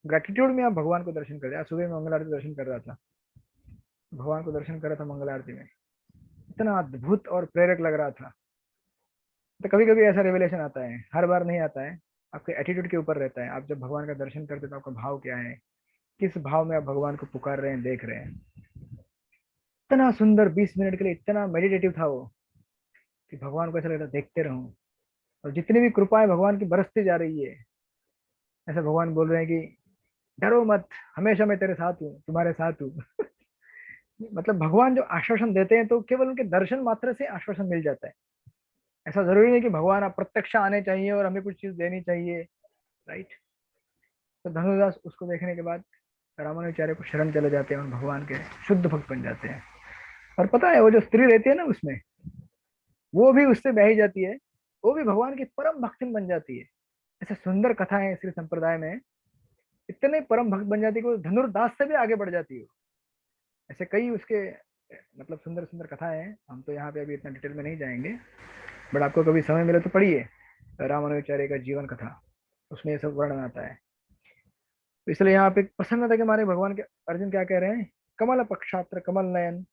[SPEAKER 1] ग्रेटिट्यूड में आप भगवान को दर्शन करते हैं। आज सुबह में मंगल आरती दर्शन कर रहा था, भगवान को दर्शन कर रहा था मंगल आरती में, इतना अद्भुत और प्रेरक लग रहा था। तो कभी कभी ऐसा रिवेलेशन आता है, हर बार नहीं आता है, आपके एटीट्यूड के ऊपर रहता है। आप जब भगवान का दर्शन करते तो आपका भाव क्या है, किस भाव में आप भगवान को पुकार रहे हैं, देख रहे हैं। इतना सुंदर 20 मिनट के लिए इतना मेडिटेटिव था वो, कि भगवान को ऐसा लगता देखते रहूं, और जितनी भी कृपाएं भगवान की बरसती जा रही है, ऐसा भगवान बोल रहे हैं कि डरो मत, हमेशा मैं तेरे साथ हूँ, तुम्हारे साथ हूँ। मतलब भगवान जो आश्वासन देते हैं तो केवल उनके दर्शन मात्र से आश्वासन मिल जाता है। ऐसा जरूरी नहीं कि भगवान आप प्रत्यक्ष आने चाहिए और हमें कुछ चीज देनी चाहिए, राइट। तो धनुर्दास उसको देखने के बाद रामानुजाचार्य को शरण चले जाते हैं और भगवान के शुद्ध भक्त बन जाते हैं। और पता है वो जो स्त्री रहती है ना उसमें, वो भी उससे बह जाती है, वो भी भगवान की परम भक्ति बन जाती है। ऐसे सुंदर कथा है श्री संप्रदाय में, इतने परम भक्त बन जाती है कि वो धनुर्दास से भी आगे बढ़ जाती है। ऐसे कई उसके मतलब सुंदर सुंदर कथाएं हैं, हम तो यहाँ पे अभी इतना डिटेल में नहीं जाएंगे, बट आपको कभी समय मिले तो पढ़िए रामानुजाचार्य का जीवन कथा, उसमें ये सब वर्णन आता है। तो इसलिए यहाँ पे प्रसन्नता के मारे भगवान के अर्जुन क्या कह रहे हैं, कमल पक्षात्र कमल नयन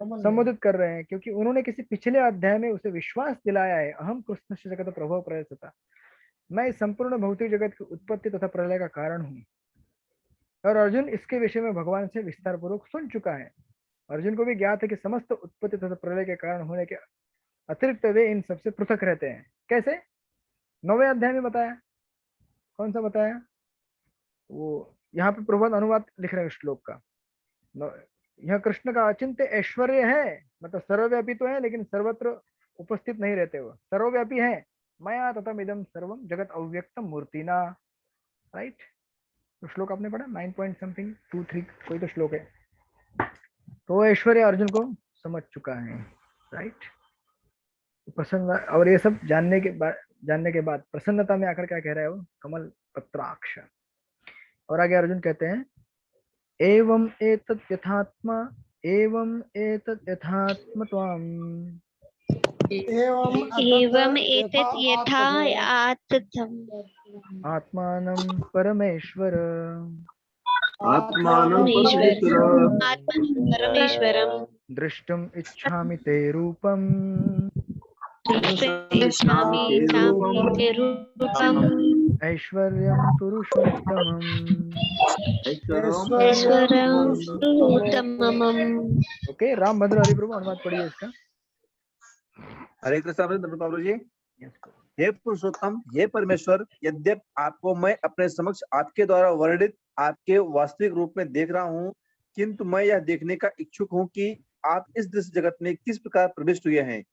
[SPEAKER 1] संबोधित कर रहे हैं, क्योंकि उन्होंने किसी पिछले अध्याय में उसे विश्वास दिलाया है, अहम कृष्ण जगत प्रभव प्रयसता, मैं इस संपूर्ण भौतिक जगत की उत्पत्ति तथा प्रलय का कारण हूँ। और अर्जुन इसके विषय में भगवान से विस्तार पूर्वक सुन चुका है। अर्जुन को भी ज्ञात है कि समस्त उत्पत्ति तथा प्रलय के कारण होने के अतिरिक्त वे इन सबसे पृथक रहते हैं। कैसे? 9वें अध्याय में बताया। कौन सा बताया? वो यहाँ पे प्रबंध अनुवाद लिख रहे हैं श्लोक का। यह कृष्ण का अचिंत्य ऐश्वर्य है, मतलब सर्वव्यापी तो है लेकिन सर्वत्र उपस्थित नहीं रहते, वो सर्वव्यापी है। मया तथा इदम सर्वम जगत अव्यक्तम मूर्तिना, राइट। तो श्लोक आपने पढ़ा 9 पॉइंट समथिंग 2-3 कोई तो श्लोक है। तो ऐश्वर्य अर्जुन को समझ चुका है, राइट। प्रसन्न, और ये सब जानने के बाद प्रसन्नता में आकर क्या कह रहा है वो, कमल पत्राक्ष। और आगे अर्जुन कहते हैं एवं एतत् यथात्मा त्वाम
[SPEAKER 4] एवं एतत् यथा आत्तम्
[SPEAKER 1] आत्मानं परमेश्वर
[SPEAKER 4] परमेश्वरम्
[SPEAKER 1] दृष्टुम इच्छामि ते रूपम् ऐश्वर्यं पुरुषोत्तमम्। ओके, रामभद्र हरि प्रभु अनुवाद पढ़िए इसका।
[SPEAKER 3] हरे कृष्ण प्रभु जी। हे पुरुषोत्तम, हे परमेश्वर, यद्यप आपको मैं अपने समक्ष आपके द्वारा वर्णित आपके वास्तविक रूप में देख रहा हूँ, किंतु मैं यह देखने का इच्छुक हूँ कि आप इस दृश्य जगत में किस प्रकार प्रविष्ट हुए हैं।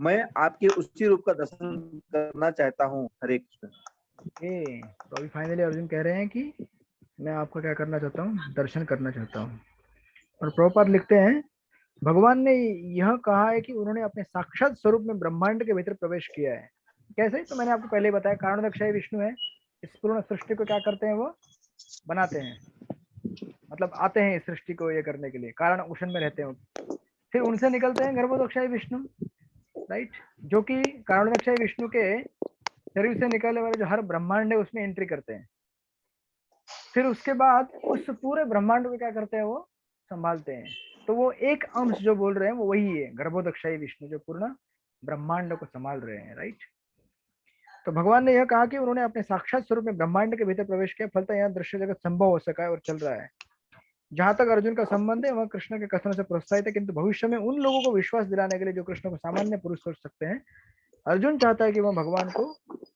[SPEAKER 3] मैं आपके उसी रूप का दर्शन करना चाहता हूँ। हरे कृष्ण।
[SPEAKER 1] तो अभी फाइनली अर्जुन कह रहे हैं कि मैं आपको क्या करना चाहता हूँ, दर्शन करना चाहता हूँ। और प्रभुपाद लिखते हैं भगवान ने यह कहा है कि उन्होंने अपने साक्षात स्वरूप में ब्रह्मांड के भीतर प्रवेश किया है। कैसे? तो मैंने आपको पहले बताया, कारणोदक्षाई विष्णु है, इस पूर्ण सृष्टि को क्या करते हैं, वो बनाते हैं, मतलब आते हैं इस सृष्टि को ये करने के लिए, कारण उष्ण में रहते हैं। फिर उनसे निकलते हैं गर्भोदक्षाई विष्णु, राइट, जो कि कारणोदक्षाई विष्णु के शरीर से निकलने वाले जो हर ब्रह्मांड है उसमें एंट्री करते हैं। फिर उसके बाद उस पूरे ब्रह्मांड को क्या करते हैं, वो संभालते हैं। तो वो एक अंश जो बोल रहे हैं वो वही है, गर्भोदक्षाई विष्णु, जो पूर्ण ब्रह्मांड को संभाल रहे हैं, राइट। तो भगवान ने यह कहा कि उन्होंने अपने साक्षात स्वरूप में ब्रह्मांड के भीतर प्रवेश किया, फलतः यह दृश्य जगत संभव हो सका है और चल रहा है। जहां तक अर्जुन का संबंध है वह कृष्ण के कथनों से प्रोत्साहित है, किंतु भविष्य में उन लोगों को विश्वास दिलाने के लिए जो कृष्ण को सामान्य पुरुष सोच सकते हैं, अर्जुन चाहता है कि वह भगवान को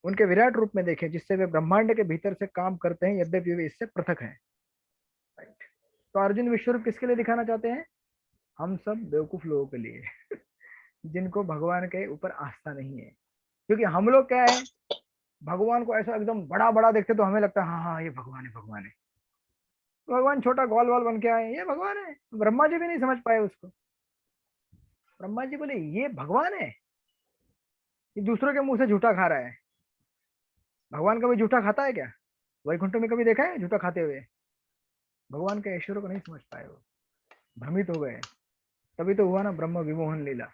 [SPEAKER 1] उनके विराट रूप में देखें, जिससे वे ब्रह्मांड के भीतर से काम करते हैं, यद्यपि वे इससे पृथक हैं। तो अर्जुन विश्वरूप किसके लिए दिखाना चाहते हैं? हम सब बेवकूफ लोगों के लिए जिनको भगवान के ऊपर आस्था नहीं है। क्योंकि हम लोग क्या है, भगवान को ऐसा एकदम बड़ा बड़ा देखते तो हमें लगता है हाँ हाँ ये भगवान है, भगवान है। भगवान छोटा गोल वाल बन के आए, ये भगवान है। ब्रह्मा जी भी नहीं समझ पाए उसको। ब्रह्मा जी बोले ये भगवान है, ये दूसरों के मुंह से झूठा खा रहा है। भगवान कभी झूठा खाता है क्या? वैकुंठ में कभी देखा है झूठा खाते हुए? भगवान के ऐश्वर्य को नहीं समझ पाए, वो भ्रमित हो गए। तभी तो हुआ ना ब्रह्म विमोहन लीला।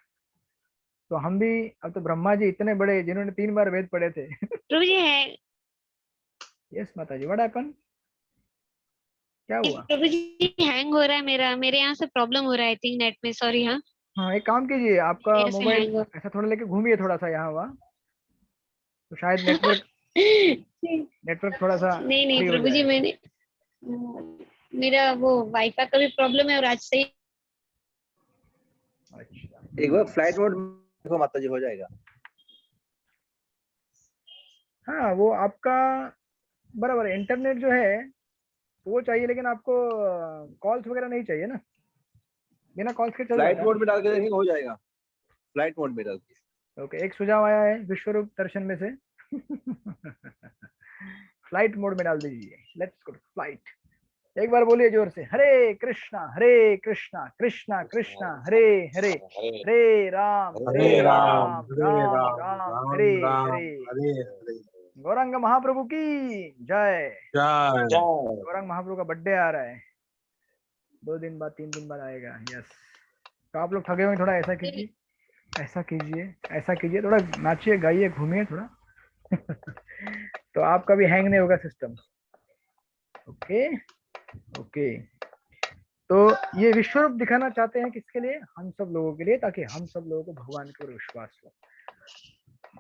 [SPEAKER 1] तो हम भी, अब तो ब्रह्मा जी इतने बड़े जिन्होंने 3 बार वेद पढ़े थे।
[SPEAKER 4] प्रभु जी है।
[SPEAKER 1] यस माता जी, व्हाट हैपेंड? क्या हुआ?
[SPEAKER 4] प्रभु जी हैंग हो रहा है मेरे यहाँ से प्रॉब्लम हो रहा है आई थिंक नेट में, सॉरी। हाँ
[SPEAKER 1] हाँ, एक काम कीजिए, आपका
[SPEAKER 4] मेरे से
[SPEAKER 1] मोबाइल
[SPEAKER 4] hang हो-
[SPEAKER 1] ऐसा थोड़ा लेके घूमिए थोड़ा सा यहाँ वहाँ, तो शायद नेटवर्क थोड़ा सा
[SPEAKER 4] नहीं
[SPEAKER 1] फ्री हो
[SPEAKER 4] प्रभु जी,
[SPEAKER 1] जाए।
[SPEAKER 4] मेरा वो वाईफाई का भी प्रॉब्लम है और आज से
[SPEAKER 1] अच्छा,
[SPEAKER 3] एक बार फ्लाइट मोड में माता जी हो जाएगा।
[SPEAKER 1] हाँ वो आपका बराबर है। इंटरनेट जो है वो चाहिए, लेकिन आपको कॉल्स वगैरह नहीं चाहिए ना, बिना कॉल्स के चल
[SPEAKER 3] फ्लाइट
[SPEAKER 1] जाएगा।
[SPEAKER 3] मोड में डाल के देखेंगे हो जाएगा। फ्लाइट मोड में डाल के।
[SPEAKER 1] ओके, एक सुझाव आया है विश्वरूप दर्शन में से। फ्लाइट मोड में डाल दीजिए। Let's go flight. एक बार बोलिए जोर से, हरे कृष्णा कृष्णा कृष्णा हरे हरे, हरे राम राम राम हरे हरे। गौरांग महाप्रभु की जय। गौरांग महाप्रभु का बर्थडे आ रहा है, 2 दिन बाद 3 दिन बाद आएगा। यस, तो आप लोग थके हुए, थोड़ा ऐसा कीजिए, ऐसा कीजिए, ऐसा कीजिए, थोड़ा नाचिए गाइए घूमिए थोड़ा। तो आपका भी हैंग नहीं होगा सिस्टम। Okay okay. तो ये विश्व रूप दिखाना चाहते हैं किसके लिए? हम सब लोगों के लिए, ताकि हम सब लोगों को भगवान के ऊपर विश्वास हो।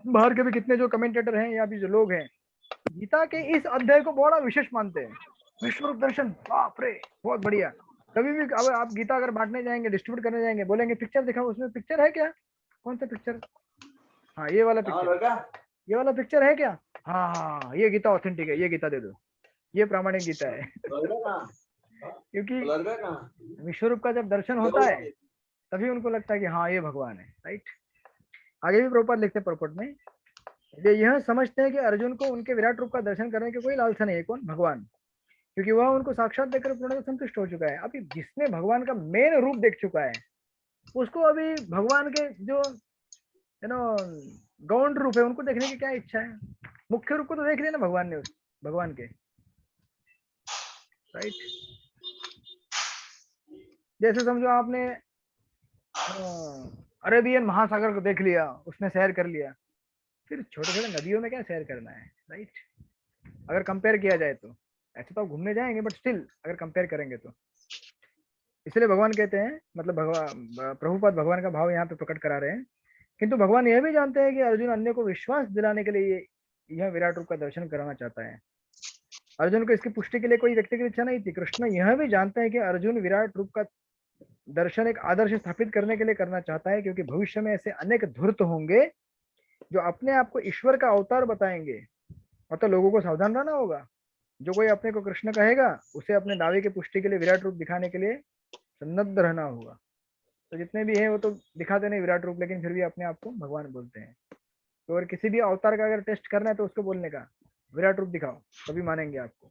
[SPEAKER 1] बाहर के भी कितने जो कमेंटेटर हैं या भी जो लोग हैं, गीता के इस अध्याय को बड़ा विशेष मानते हैं। विश्व रूप दर्शन, बाप रे बहुत बढ़िया। कभी भी अब आप गीता अगर बांटने जाएंगे, डिस्ट्रीब्यूट करने जाएंगे, बोलेंगे पिक्चर दिखाओ, उसमें पिक्चर है क्या? कौन सा पिक्चर? हाँ ये वाला पिक्चर, ये वाला पिक्चर है क्या? हाँ हाँ ये गीता ऑथेंटिक है, ये गीता दे दो, ये प्रामाणिक गीता है। क्योंकि विश्वरूप का जब दर्शन होता है तभी उनको लगता है कि हाँ ये भगवान है, राइट। आगे भी प्रभुपाद लिखते हैं पurport में, वे यह समझते हैं कि अर्जुन को उनके विराट रूप का दर्शन करने की कोई लालसा नहीं है। कौन? भगवान, क्योंकि वह उनको साक्षात देखकर पूर्ण संतुष्ट हो चुका है। अभी जिसने भगवान का मेन रूप देख चुका है, उसको अभी भगवान के जो गौण रूप है उनको देखने की क्या इच्छा है? मुख्य रूप को तो देख लिया ना भगवान ने, भगवान के, राइट। जैसे समझो आपने अरेबियन महासागर को देख लिया, उसमें सैर कर लिया, फिर छोटे छोटे नदियों में क्या सैर करना है, राइट। अगर कंपेयर किया जाए तो ऐसे तो आप घूमने जाएंगे, बट स्टिल अगर कंपेयर करेंगे तो, इसलिए भगवान कहते हैं, मतलब भगवान प्रभुपाद भगवान का भाव यहाँ पे प्रकट करा रहे हैं। किंतु भगवान यह भी जानते हैं कि अर्जुन अन्य को विश्वास दिलाने के लिए यह विराट रूप का दर्शन कराना चाहता है। अर्जुन को इसकी पुष्टि के लिए कोई व्यक्तिगत इच्छा नहीं थी। कृष्ण यह भी जानते हैं कि अर्जुन विराट रूप का दर्शन एक आदर्श स्थापित करने के लिए करना चाहता है, क्योंकि भविष्य में ऐसे अनेक धूर्त होंगे जो अपने आप को ईश्वर का अवतार बताएंगे, और तो लोगों को सावधान रहना होगा। जो कोई अपने को कृष्ण कहेगा, उसे अपने दावे की पुष्टि के लिए विराट रूप दिखाने के लिए सन्नद्ध रहना होगा। तो जितने भी हैं वो तो दिखाते नहीं विराट रूप, लेकिन फिर भी अपने आप को भगवान बोलते हैं। तो अगर किसी भी अवतार का अगर टेस्ट करना है तो उसको बोलने का विराट रूप दिखाओ, तभी मानेंगे आपको,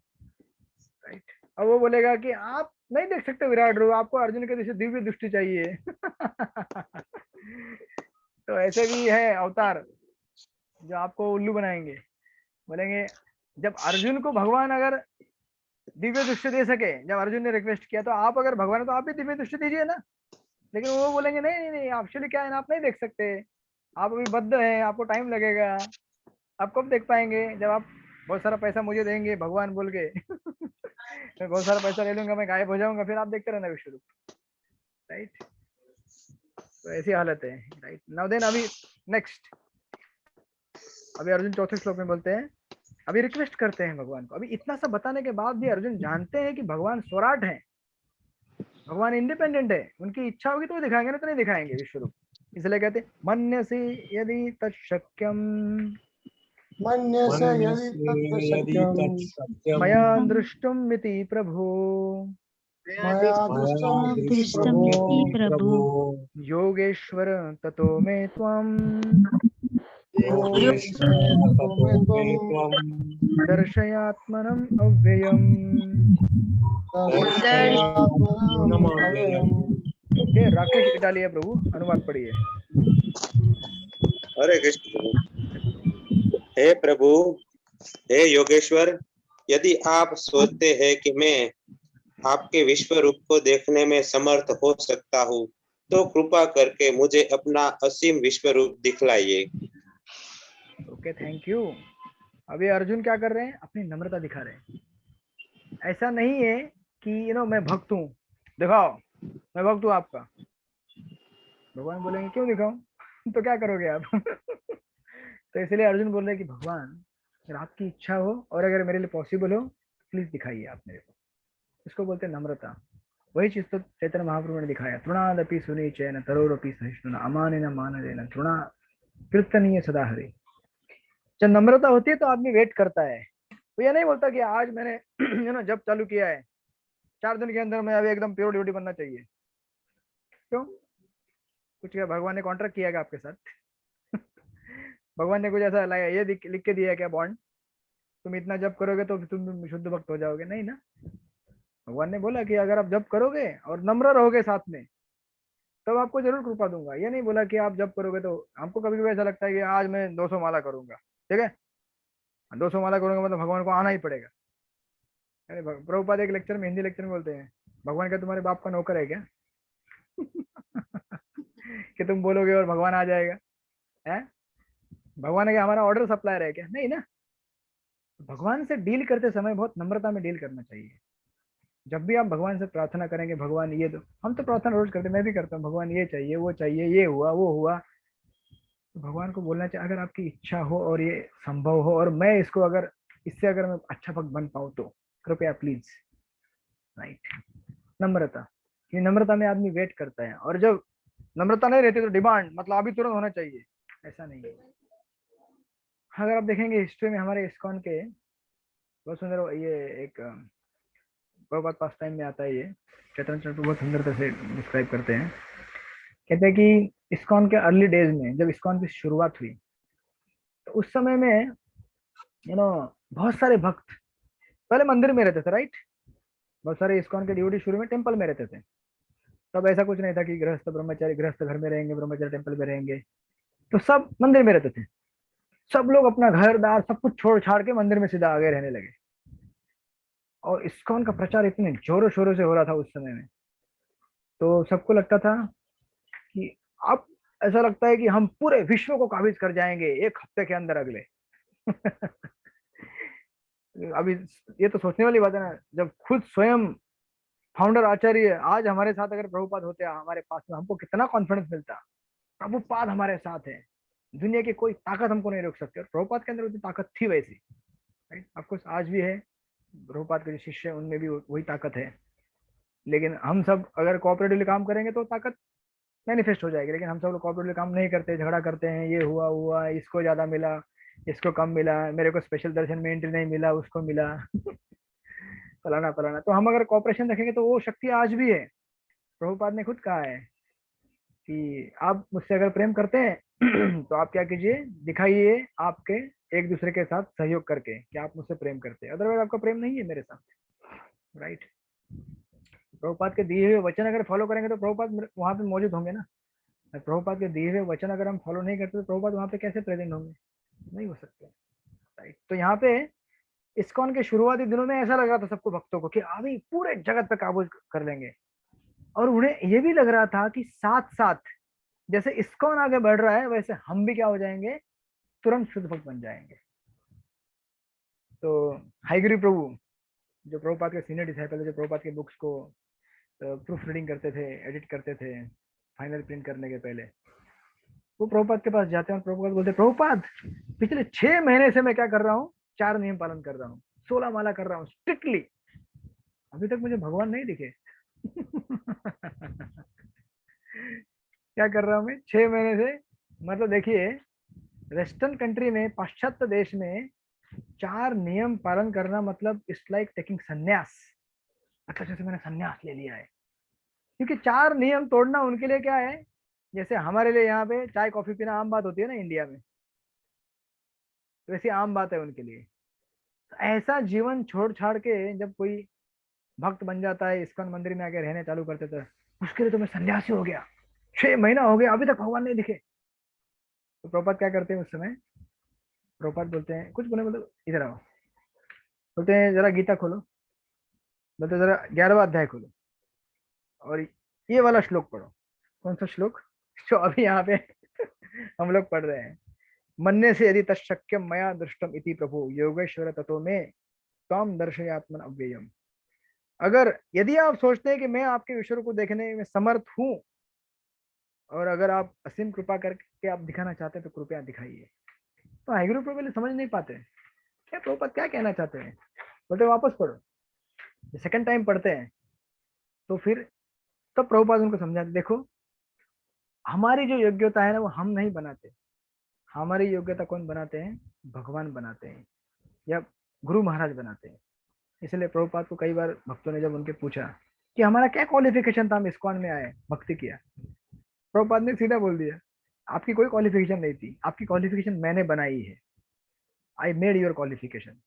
[SPEAKER 1] राइट। अब वो बोलेगा कि आप नहीं देख सकते विराट रूप, आपको अर्जुन के जैसे दिव्य दृष्टि चाहिए। तो ऐसे भी है अवतार जो आपको उल्लू बनाएंगे, बोलेंगे जब अर्जुन को भगवान अगर दिव्य दृष्टि दे सके, जब अर्जुन ने रिक्वेस्ट किया, तो आप अगर भगवान है तो आप भी दिव्य दृष्टि दीजिए ना। लेकिन वो बोलेंगे नहीं नहीं नहीं, एक्चुअली क्या है ना, आप नहीं देख सकते, आप अभी बद्ध हैं, आपको टाइम लगेगा। आप कब देख पाएंगे? जब आप बहुत सारा पैसा मुझे देंगे भगवान बोल के। मैं बहुत सारा पैसा ले लूंगा, मैं गायब हो जाऊंगा, फिर आप देखते रहना विश्व रूप, राइट। तो ऐसी हालत है, राइट। नाउ देन अभी नेक्स्ट, अभी अर्जुन चौथे श्लोक में बोलते हैं, अभी रिक्वेस्ट करते हैं भगवान को। अभी इतना सब बताने के बाद भी अर्जुन जानते हैं कि भगवान स्वराट है, भगवान इंडिपेंडेंट है, उनकी इच्छा होगी तो वो दिखाएंगे, ना तो नहीं दिखाएंगे विश्व रूप। इसलिए कहते मन्यसे यदि तत्शक्यम मया दृष्टुमिति प्रभु
[SPEAKER 5] दृष्टमिति प्रभु
[SPEAKER 1] योगेश्वर ततो मे त्वं दर्शयात्मनम् अव्ययम्। ओके, राकेश इटालिया प्रभु अनुवाद पढ़िए।
[SPEAKER 10] हरे कृष्ण प्रभु। हे प्रभु, हे योगेश्वर, यदि आप सोचते हैं कि मैं आपके विश्व रूप को देखने में समर्थ हो सकता हूँ, तो कृपा करके मुझे अपना असीम विश्व रूप दिखलाइए।
[SPEAKER 1] Okay, thank you. अभी अर्जुन क्या कर रहे हैं? अपनी नम्रता दिखा रहे हैं। ऐसा नहीं है कि मैं भक्त हूँ, दिखाओ मैं भक्त हूँ आपका। भगवान बोलेंगे क्यों दिखाऊं? तो क्या करोगे आप? तो इसलिए अर्जुन बोल रहे हैं कि भगवान अगर आपकी इच्छा हो और अगर मेरे लिए पॉसिबल हो, प्लीज दिखाइए आप मेरे को। इसको बोलते हैं नम्रता। वही चीज तो चैतन्य महाप्रभु ने दिखाया, तृणादपि सुनिचैन तरोरपि सहिष्णुना अमानेन मानदेन तृणा कीर्तनीय सदा हरि। जब नम्रता होती है तो आदमी वेट करता है। वो ये नहीं बोलता कि आज मैंने जब चालू किया है, 4 दिन के अंदर मैं अभी एकदम प्योर ड्यूटी बनना चाहिए। क्यों? कुछ क्या भगवान ने कॉन्ट्रैक्ट किया क्या आपके साथ? भगवान ने कुछ ऐसा ये लिख के दिया क्या बॉन्ड, तुम इतना जप करोगे तो तुम शुद्ध भक्त हो जाओगे? नहीं ना। भगवान ने बोला कि अगर आप जप करोगे और नम्र रहोगे साथ में, तब आपको जरूर कृपा दूंगा। ये नहीं बोला कि आप जप करोगे तो, हमको कभी कभी ऐसा लगता है कि आज मैं 200 माला करूंगा, ठीक है, 200 माला करूंगा मतलब भगवान को आना ही पड़ेगा। अरे प्रभुपाद एक लेक्चर में, हिंदी लेक्चर में बोलते हैं, भगवान क्या तुम्हारे बाप का नौकर है क्या? कि तुम बोलोगे और भगवान आ जाएगा? है भगवान है क्या हमारा ऑर्डर सप्लायर है क्या? नहीं ना। भगवान से डील करते समय बहुत नम्रता में डील करना चाहिए। जब भी आप भगवान से प्रार्थना करेंगे, भगवान ये दो, हम तो प्रार्थना रोज करते हैं, मैं भी करता हूँ, भगवान ये चाहिए, वो चाहिए, ये हुआ, वो हुआ, तो भगवान को बोलना चाहिए अगर आपकी इच्छा हो और ये संभव हो और मैं इसको अगर इससे अगर मैं अच्छा भक्त बन पाऊँ तो कृपया प्लीज। राइट, नम्रता, ये नम्रता में आदमी वेट करता है, और जब नम्रता नहीं रहती तो डिमांड, मतलब अभी तुरंत होना चाहिए, ऐसा नहीं है। अगर आप देखेंगे हिस्ट्री में हमारे इस्कॉन के बहुत सुंदर, ये एक बहुत पास टाइम में आता है, ये चैतन्य चंद्र बहुत सुंदरता से डिस्क्राइब करते हैं। कहते हैं कि इस्कॉन के अर्ली डेज में जब इस्कॉन की शुरुआत हुई तो उस समय में बहुत सारे भक्त पहले मंदिर में रहते थे। राइट, बहुत सारे इस्कॉन के डिवोटी शुरू में टेंपल में रहते थे। तब ऐसा कुछ नहीं था कि गृहस्थ ब्रह्मचारी गृहस्थ घर में रहेंगे, ब्रह्मचारी टेंपल में रहेंगे, तो सब मंदिर में रहते थे। सब लोग अपना घर दार सब कुछ छोड़ छाड़ के मंदिर में सीधा आगे रहने लगे, और इस्कॉन का प्रचार इतने जोरों शोरों से हो रहा था उस समय में, तो सबको लगता था कि अब ऐसा लगता है कि हम पूरे विश्व को काबिज कर जाएंगे एक हफ्ते के अंदर अगले। अभी ये तो सोचने वाली बात है ना, जब खुद स्वयं फाउंडर आचार्य आज हमारे साथ अगर प्रभुपाद होते हमारे पास में, हमको कितना कॉन्फिडेंस मिलता, प्रभुपाद हमारे साथ है, दुनिया की कोई ताकत हमको नहीं रोक सकती। और प्रभुपाद के अंदर उतनी ताकत थी वैसी, राइट, ऑफकोर्स आज भी है, प्रभुपाद के जो शिष्य हैं उनमें भी वही ताकत है। लेकिन हम सब अगर कोऑपरेटिवली काम करेंगे तो ताकत मैनिफेस्ट हो जाएगी, लेकिन हम सब लोग कोऑपरेटिवली काम नहीं करते, झगड़ा करते हैं, ये हुआ हुआ, इसको ज्यादा मिला, इसको कम मिला, मेरे को स्पेशल दर्शन में एंट्री नहीं मिला, उसको मिला। फलाना फलाना। तो हम अगर कॉपरेशन रखेंगे तो वो शक्ति आज भी है। प्रभुपाद ने खुद कहा है कि आप मुझसे अगर प्रेम करते हैं तो आप क्या कीजिए, दिखाइए आपके एक दूसरे के साथ सहयोग करके कि आप मुझसे प्रेम करते हैं, अदरवाइज आपका प्रेम नहीं है मेरे साथ। राइट, प्रभुपाद के दिए हुए वचन अगर फॉलो करेंगे तो प्रभुपाद वहां पे मौजूद होंगे ना। प्रभुपाद के दिए हुए वचन अगर हम फॉलो नहीं करते तो प्रभुपाद वहां पे कैसे प्रेजेंट होंगे, नहीं हो सकते। राइट, तो यहाँ पे इस्कॉन के शुरुआती दिनों में ऐसा लग रहा था सबको भक्तों को कि अभी पूरे जगत पे काबू कर लेंगे, और उन्हें ये भी लग रहा था कि साथ साथ जैसे इस्कॉन आगे बढ़ रहा है वैसे हम भी क्या हो जाएंगे, तुरंत शुद्ध भक्त बन जाएंगे। तो हाईगिरी प्रभु जो प्रभुपाद के सीनियर डिसाइपल, जो प्रभुपाद के बुक्स को प्रूफ रीडिंग करते थे, एडिट करते थे फाइनल प्रिंट करने के पहले, वो प्रभुपाद के पास जाते हैं और प्रभुपाद बोलते, प्रभुपाद पिछले 6 महीने से मैं क्या कर रहा हूँ, 4 नियम पालन कर रहा हूँ, 16 माला कर रहा हूँ स्ट्रिक्टली, अभी तक मुझे भगवान नहीं दिखे। क्या कर रहा हूँ मैं 6 महीने से, मतलब देखिए वेस्टर्न कंट्री में, पाश्चात्य देश में 4 नियम पालन करना मतलब इट्स लाइक टेकिंग संन्यास। अच्छा, जैसे मैंने संन्यास ले लिया है, क्योंकि 4 नियम तोड़ना उनके लिए क्या है, जैसे हमारे लिए यहाँ पे चाय कॉफी पीना आम बात होती है ना इंडिया में, वैसी आम बात है उनके लिए। तो ऐसा जीवन छोड़ छाड़ के जब कोई भक्त बन जाता है, इस्कॉन मंदिर में आके रहने चालू करते थे, उसके लिए तो मैं सन्यासी हो गया, 6 महीना हो गया अभी तक भगवान नहीं दिखे। तो प्रभुपाद क्या करते हैं उस समय, प्रभुपाद बोलते हैं कुछ बोले, मतलब इधर आओ, बोलते हैं जरा गीता खोलो, बोलते जरा 11वां अध्याय खोलो और ये वाला श्लोक पढ़ो। कौन सा श्लोक, जो अभी यहाँ पे हम लोग पढ़ रहे हैं, मन्ने से यदि तशक्यम मया दृष्टम इति प्रभु योगेश्वर ततो में त्वाम दर्शयात्मन अव्ययम। अगर यदि आप सोचते हैं कि मैं आपके ईश्वर को देखने में समर्थ हूं, और अगर आप असीम कृपा करके आप दिखाना चाहते हैं तो कृपया दिखाइए। तो हाईगुरु प्रभु समझ नहीं पाते क्या प्रभुपाद क्या कहना चाहते हैं, बोलते वापस पढ़ो। सेकंड टाइम पढ़ते हैं तो फिर तब प्रभुपाद उनको समझाते, देखो हमारी जो योग्यता है ना वो हम नहीं बनाते, हमारी योग्यता कौन बनाते हैं, भगवान बनाते हैं या गुरु महाराज बनाते हैं। इसलिए प्रभुपाद को कई बार भक्तों ने जब उनके पूछा कि हमारा क्या क्वालिफिकेशन था, हम इस्कॉन में आए भक्ति किया, प्रभुपाद ने सीधा बोल दिया, आपकी कोई क्वालिफिकेशन नहीं थी, आपकी क्वालिफिकेशन मैंने बनाई है, आई मेड योर क्वालिफिकेशन।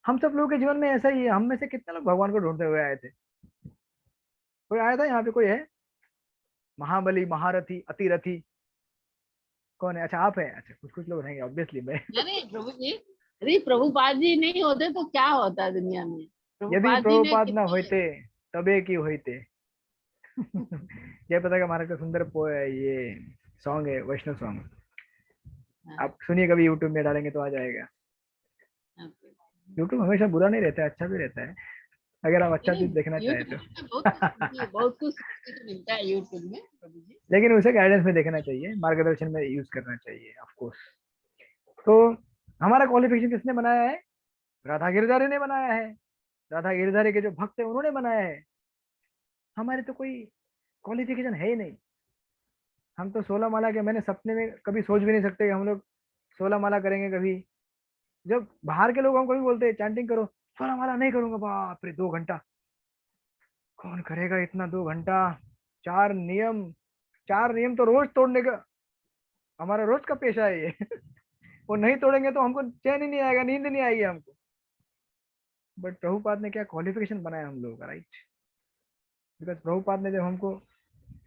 [SPEAKER 1] हम सब लोगों के जीवन में ऐसा ही है, हम में से कितने लोग भगवान को ढूंढते हुए आए थे, कोई आया था यहाँ पे, कोई है महाबली महारथी अतिरथी, कौन है, अच्छा आप है, अच्छा कुछ कुछ लोग रहेंगे ऑब्वियसली। मैं
[SPEAKER 2] नहीं प्रभु जी, यदि प्रभुपाद जी नहीं होते तो क्या होता दुनिया में,
[SPEAKER 1] यदि प्रभुपाद न होते तबे की होते। जय पता का महाराज का सुंदर ये सॉन्ग है, वैष्णव सॉन्ग, आप सुनिए कभी यूट्यूब में डालेंगे तो आ जाएगा। यूट्यूब हमेशा बुरा नहीं रहता है, अच्छा भी रहता है अगर आप अच्छा
[SPEAKER 2] नहीं,
[SPEAKER 1] चीज देखना चाहें तो।
[SPEAKER 2] बहुत कुछ सीखने को मिलता है यूट्यूब में प्रभु जी।
[SPEAKER 1] लेकिन उसे गाइडेंस में देखना चाहिए, मार्गदर्शन में यूज करना चाहिए ऑफ कोर्स। तो हमारा क्वालिफिकेशन किसने बनाया है? राधा गिरधारी ने बनाया है। राधा गिरधारी के जो भक्त है उन्होंने बनाया है। हमारे तो कोई क्वालिफिकेशन है ही नहीं। हम तो 16 माला के, मैंने सपने में कभी सोच भी नहीं सकते कि हम लोग 16 माला करेंगे कभी। जब बाहर के लोग हमको भी बोलते हैं चैंटिंग करो, 16 माला नहीं करूंगा, बाप रे 2 घंटा कौन करेगा इतना, 2 घंटा। 4 नियम, 4 नियम तो रोज तोड़ने का हमारा रोज का पेशा है ये। वो नहीं तोड़ेंगे तो हमको चैन ही नहीं आएगा, नींद नहीं आएगी हमको। बट प्रभुपाद ने क्या क्वालिफिकेशन बनाया हम लोगों का, राइट? बिकॉज प्रभुपाद ने जब हमको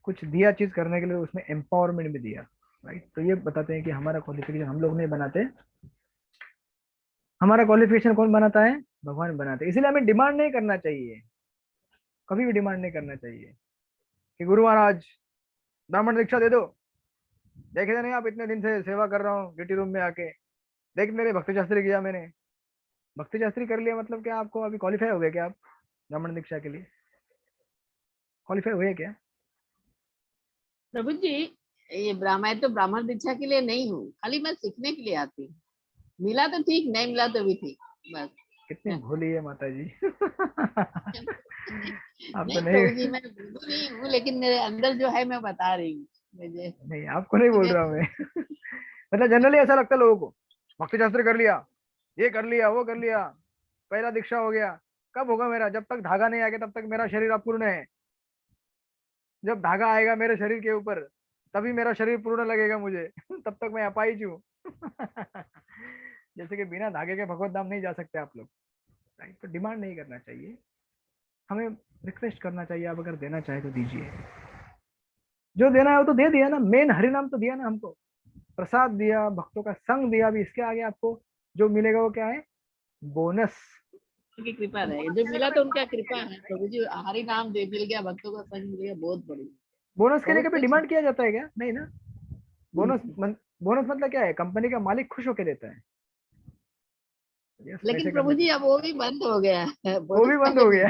[SPEAKER 1] कुछ दिया चीज करने के लिए, उसमें एम्पावरमेंट भी दिया, राइट? तो ये बताते हैं कि हमारा क्वालिफिकेशन हम लोग नहीं बनाते, हमारा क्वालिफिकेशन कौन बनाता है? भगवान बनाते हैं। इसलिए हमें डिमांड नहीं करना चाहिए, कभी भी डिमांड नहीं करना चाहिए कि गुरु महाराज ब्राह्मण दीक्षा दे दो। देखे नहीं आप इतने दिन से सेवा कर रहा हूँ ड्यूटी रूम में आके, देख मेरे भक्ति शास्त्री किया, मैंने भक्ति शास्त्री कर लिया, मतलब क्या आपको अभी क्वालिफाई हो गए क्या आप ब्राह्मण दीक्षा के लिए? क्वालिफाई हुए क्या?
[SPEAKER 2] प्रभु जी, ये मैं तो ब्राह्मण दीक्षा के लिए नहीं हूँ, खाली मैं सीखने के लिए आती हूँ। मिला तो ठीक, नहीं मिला तो भी ठीक, बस।
[SPEAKER 1] कितनी भोली है माता जी। आप
[SPEAKER 2] नहीं
[SPEAKER 1] तो
[SPEAKER 2] प्रभु जी,
[SPEAKER 1] नहीं,
[SPEAKER 2] मैं बिल्कुल नहीं हूँ, लेकिन मेरे अंदर जो है मैं बता रही हूँ मुझे।
[SPEAKER 1] नहीं आपको नहीं बोल रहा मैं। मतलब जनरली ऐसा लगता है लोगों को, भक्ति शास्त्र कर लिया, ये कर लिया, वो कर लिया, पहला दीक्षा हो गया, कब होगा मेरा? जब तक धागा नहीं आ गया तब तक मेरा शरीर अपूर्ण है। जब धागा आएगा मेरे शरीर के ऊपर तभी मेरा शरीर पूर्ण लगेगा मुझे। तब तक मैं अपाहिज हूँ। जैसे कि बिना धागे के भगवत धाम नहीं जा सकते आप लोग, राइट? तो डिमांड नहीं करना चाहिए, हमें रिक्वेस्ट करना चाहिए। आप अगर देना चाहे तो दीजिए, जो देना है वो तो दे दिया ना। मेन हरिनाम तो दिया ना हमको, प्रसाद दिया, भक्तों का संग दिया। अभी इसके आगे आपको जो मिलेगा वो क्या है? बोनस।
[SPEAKER 2] उनकी कृपा रहे, जो मिला तो उनका कृपा है प्रभु जी। हरि नाम दे मिल गया, भक्तों का संग मिल गया, बहुत बड़ी,
[SPEAKER 1] बोनस के लिए
[SPEAKER 2] बहुत
[SPEAKER 1] कभी
[SPEAKER 2] कुछ।
[SPEAKER 1] डिमांड किया जाता है क्या? नहीं ना। बोनस बोनस मतलब क्या है? कंपनी का मालिक खुश होकर देता है। Yes,
[SPEAKER 2] लेकिन
[SPEAKER 1] वैसे
[SPEAKER 2] प्रभु
[SPEAKER 1] करना
[SPEAKER 2] जी अब वो भी बंद हो गया है,
[SPEAKER 1] वो भी
[SPEAKER 2] बोनस
[SPEAKER 1] बंद
[SPEAKER 2] पहले
[SPEAKER 1] हो
[SPEAKER 2] मिलता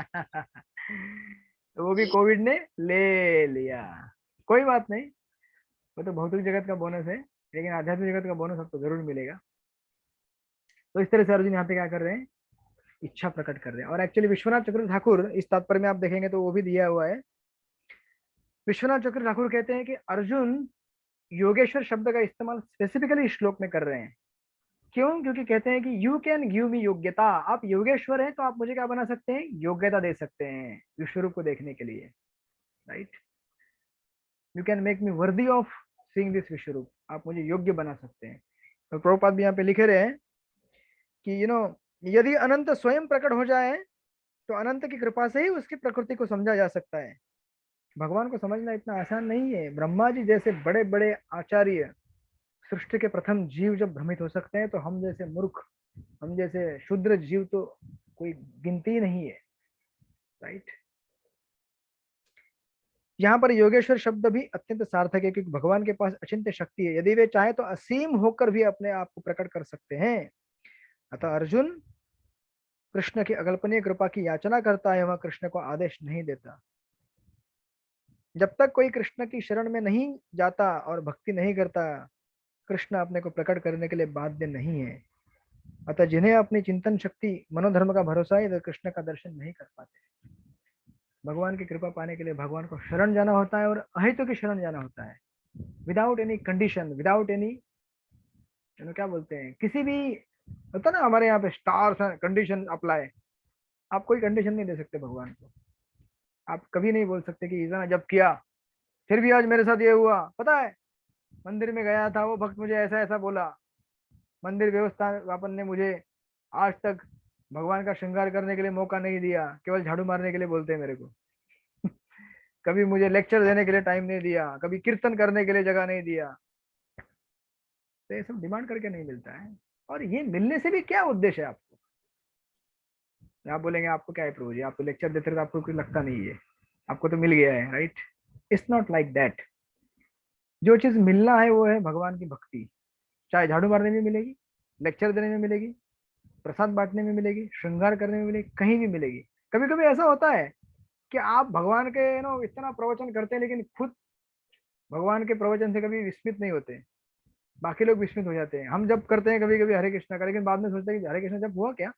[SPEAKER 1] गया। तो वो भी कोविड ने ले लिया। कोई बात नहीं, वो तो भौतिक जगत का बोनस है, लेकिन आध्यात्मिक जगत का बोनस आपको जरूर मिलेगा। तो इस तरह से अर्जुन यहाँ पे क्या कर रहे हैं? इच्छा प्रकट कर रहे हैं। और एक्चुअली विश्वनाथ चक्र ठाकुर इस तात्पर्य में आप देखेंगे तो वो भी दिया हुआ है। विश्वनाथ चक्र ठाकुर कहते हैं कि अर्जुन योगेश्वर शब्द का इस्तेमाल स्पेसिफिकली इस श्लोक में कर रहे हैं। क्यों? क्योंकि कहते हैं कि यू कैन गिव मी योग्यता। आप योगेश्वर हैं तो आप मुझे क्या बना सकते हैं? योग्यता दे सकते हैं विश्वरूप को देखने के लिए, right? You can make me worthy of seeing this विश्वरूप। आप मुझे योग्य बना सकते हैं। तो प्रभुपाद भी यहाँ पे लिखे रहे हैं कि यदि अनंत स्वयं प्रकट हो जाए तो अनंत की कृपा से ही उसकी प्रकृति को समझा जा सकता है। भगवान को समझना इतना आसान नहीं है। ब्रह्मा जी जैसे बड़े बड़े आचार्य, सृष्टि के प्रथम जीव जब भ्रमित हो सकते हैं, तो हम जैसे मूर्ख, हम जैसे शूद्र जीव तो कोई गिनती नहीं है, राइट? यहाँ पर योगेश्वर शब्द भी अत्यंत सार्थक है, क्योंकि भगवान के पास अचिंत्य शक्ति है। यदि वे चाहे तो असीम होकर भी अपने आप को प्रकट कर सकते हैं। अतः अर्जुन कृष्ण की अकल्पनीय कृपा की याचना करता है, वह कृष्ण को आदेश नहीं देता। जब तक कोई कृष्ण की शरण में नहीं जाता और भक्ति नहीं करता, कृष्ण अपने को प्रकट करने के लिए बाध्य नहीं है। अतः जिन्हें अपनी चिंतन शक्ति, मनोधर्म का भरोसा है, वे कृष्ण का दर्शन नहीं कर पाते। भगवान की कृपा पाने के लिए भगवान को शरण जाना होता है, और अहितों की शरण जाना होता है, without any condition, without any क्या बोलते हैं, किसी भी होता ना हमारे यहाँ पे स्टार्स कंडीशन अप्लाई। आप कोई कंडीशन नहीं दे सकते भगवान को। आप कभी नहीं बोल सकते कि इतना जब किया फिर भी आज मेरे साथ ये हुआ। पता है, मंदिर में गया था, वो भक्त मुझे ऐसा ऐसा बोला। मंदिर व्यवस्थापन ने मुझे आज तक भगवान का श्रृंगार करने के लिए मौका नहीं दिया, केवल झाड़ू मारने के लिए बोलते हैं मेरे को। कभी मुझे लेक्चर देने के लिए टाइम नहीं दिया, कभी कीर्तन करने के लिए जगह नहीं दिया। तो ये सब डिमांड करके नहीं मिलता है। और ये मिलने से भी क्या उद्देश्य है आपको? आप बोलेंगे आपको क्या है प्रभु जी, आप तो लेक्चर देते रहे, आपको कुछ लगता नहीं है, आपको तो मिल गया है, right? It's not like that. जो चीज मिलना है वो है भगवान की भक्ति। चाहे झाड़ू मारने में मिलेगी, लेक्चर देने में मिलेगी, प्रसाद बांटने में मिलेगी, श्रृंगार करने में मिलेगी, कहीं भी मिलेगी। कभी कभी ऐसा होता है कि आप भगवान के इतना प्रवचन करते हैं लेकिन खुद भगवान के प्रवचन से कभी विस्मित नहीं होते, बाकी लोग विस्मित हो जाते हैं। हम जब करते हैं कभी कभी हरे कृष्णा का, लेकिन बाद में सोचते हैं कि हरे कृष्णा जब हुआ क्या,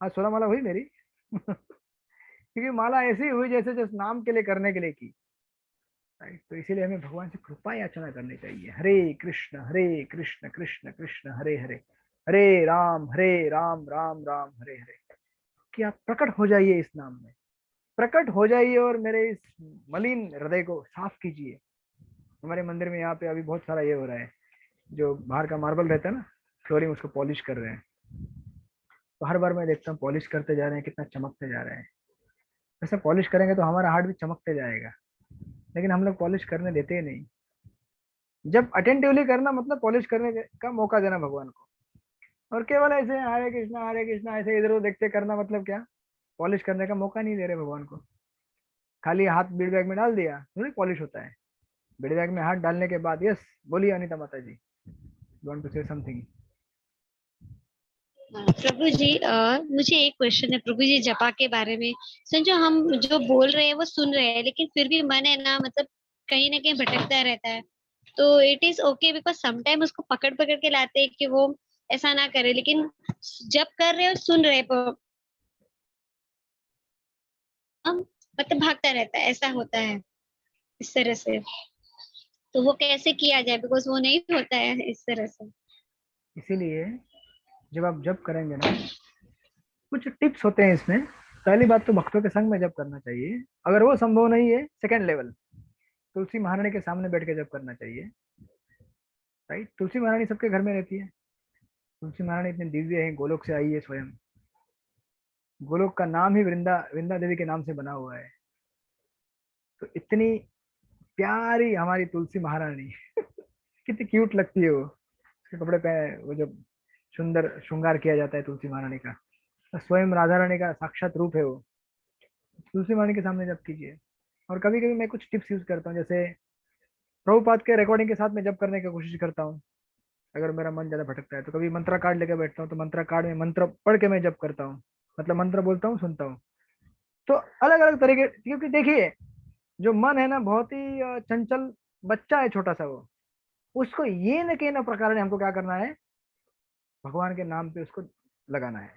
[SPEAKER 1] आज 16 माला हुई मेरी क्योंकि माला ऐसी हुई जैसे जिस नाम के लिए करने के लिए की। तो इसीलिए हमें भगवान से कृपा याचना करनी चाहिए। हरे कृष्ण कृष्ण कृष्ण हरे हरे, हरे राम राम राम हरे हरे। कि आप प्रकट हो जाइए इस नाम में, प्रकट हो जाइए और मेरे इस मलिन हृदय को साफ कीजिए। हमारे मंदिर में यहाँ पे अभी बहुत सारा ये हो रहा है, जो बाहर का मार्बल रहता है ना, फ्लोरिंग, उसको पॉलिश कर रहे हैं। तो हर बार मैं देखता हूँ पॉलिश करते जा रहे हैं, कितना चमकते जा रहे हैं। वैसे पॉलिश करेंगे तो हमारा हार्ट भी चमकते जाएगा, लेकिन हम लोग पॉलिश करने देते ही नहीं। जब अटेंटिवली करना मतलब पॉलिश करने का मौका देना भगवान को, और केवल ऐसे हरे कृष्णा ऐसे इधर उधर देखते करना मतलब क्या, पॉलिश करने का मौका नहीं दे रहे भगवान को। खाली हाथ बीड़ बैग में डाल दिया थोड़ी पॉलिश होता है। बीड़ बैग में हाथ डालने के बाद, यस बोलिए अनिता माता ji, you want to say something?
[SPEAKER 4] प्रभु जी, मुझे एक क्वेश्चन है प्रभु जी, जपा के बारे में। समझो हम जो बोल रहे हैं वो सुन रहे हैं, लेकिन फिर भी मन है ना, मतलब कहीं ना कहीं भटकता रहता है। तो it is okay, because sometime उसको पकड़ पकड़ के लाते हैं कि वो ऐसा ना करे, लेकिन जब कर रहे हो सुन रहे हो हम, मतलब भागता रहता है, ऐसा होता है इस तरह से। तो वो कैसे किया जाए, बिकॉज वो नहीं होता है इस तरह से।
[SPEAKER 1] इसीलिए जब आप जप करेंगे ना, कुछ टिप्स होते हैं इसमें। पहली बात तो भक्तों के संग में जप करना चाहिए। अगर वो संभव नहीं है, सेकंड लेवल, तुलसी महारानी के सामने बैठ के जप करना चाहिए। राइट, तुलसी महारानी सबके घर में रहती है। तुलसी महारानी इतनी दिव्य है, गोलोक से आई है स्वयं। गोलोक का नाम ही वृंदा देवी के नाम से बना हुआ है। तो इतनी प्यारी हमारी तुलसी महारानी कितनी क्यूट लगती है वो, उसके कपड़े पहने, वो जब सुंदर श्रृंगार किया जाता है तुलसी महारानी का, तो स्वयं राधा रानी का साक्षात रूप है वो। तुलसी महारानी के सामने जप कीजिए। और कभी कभी मैं कुछ टिप्स यूज करता हूँ, जैसे प्रभुपाद के रिकॉर्डिंग के साथ में जप करने की कोशिश करता हूँ। अगर मेरा मन ज्यादा भटकता है तो कभी मंत्रा कार्ड लेकर बैठता हूँ, तो मंत्रा कार्ड में मंत्र पढ़ के मैं जप करता हूँ, मतलब मंत्र बोलता हूँ, सुनता हूँ। तो अलग अलग तरीके, क्योंकि देखिए जो मन है ना, बहुत ही चंचल बच्चा है, छोटा सा वो, उसको ये न के न प्रकार हमको क्या करना है, भगवान के नाम पे उसको लगाना है।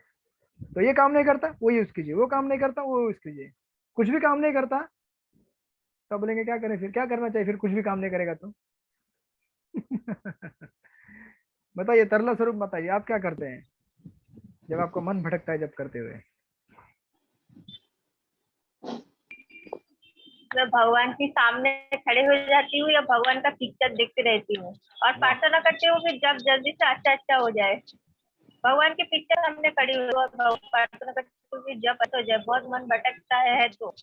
[SPEAKER 1] तो ये काम नहीं करता वो यूज कीजिए, वो काम नहीं करता वो यूज कीजिए। कुछ भी काम नहीं करता तो बोलेंगे क्या करें, फिर क्या करना चाहिए, फिर कुछ भी काम नहीं करेगा तो बताइए, तरला स्वरूप बताइए, आप क्या करते हैं जब आपको मन भटकता है जब करते हुए?
[SPEAKER 7] मैं भगवान के सामने खड़े हो जाती हूँ या भगवान का पिक्चर देखते रहती हूँ और प्रार्थना करती हूँ कि जब जल्दी से अच्छा हो जाए। भगवान के पिक्चर सामने खड़ी हुई और प्रार्थना करती हूँ कि जब अच्छा हो जाए। बहुत मन भटकता है तो।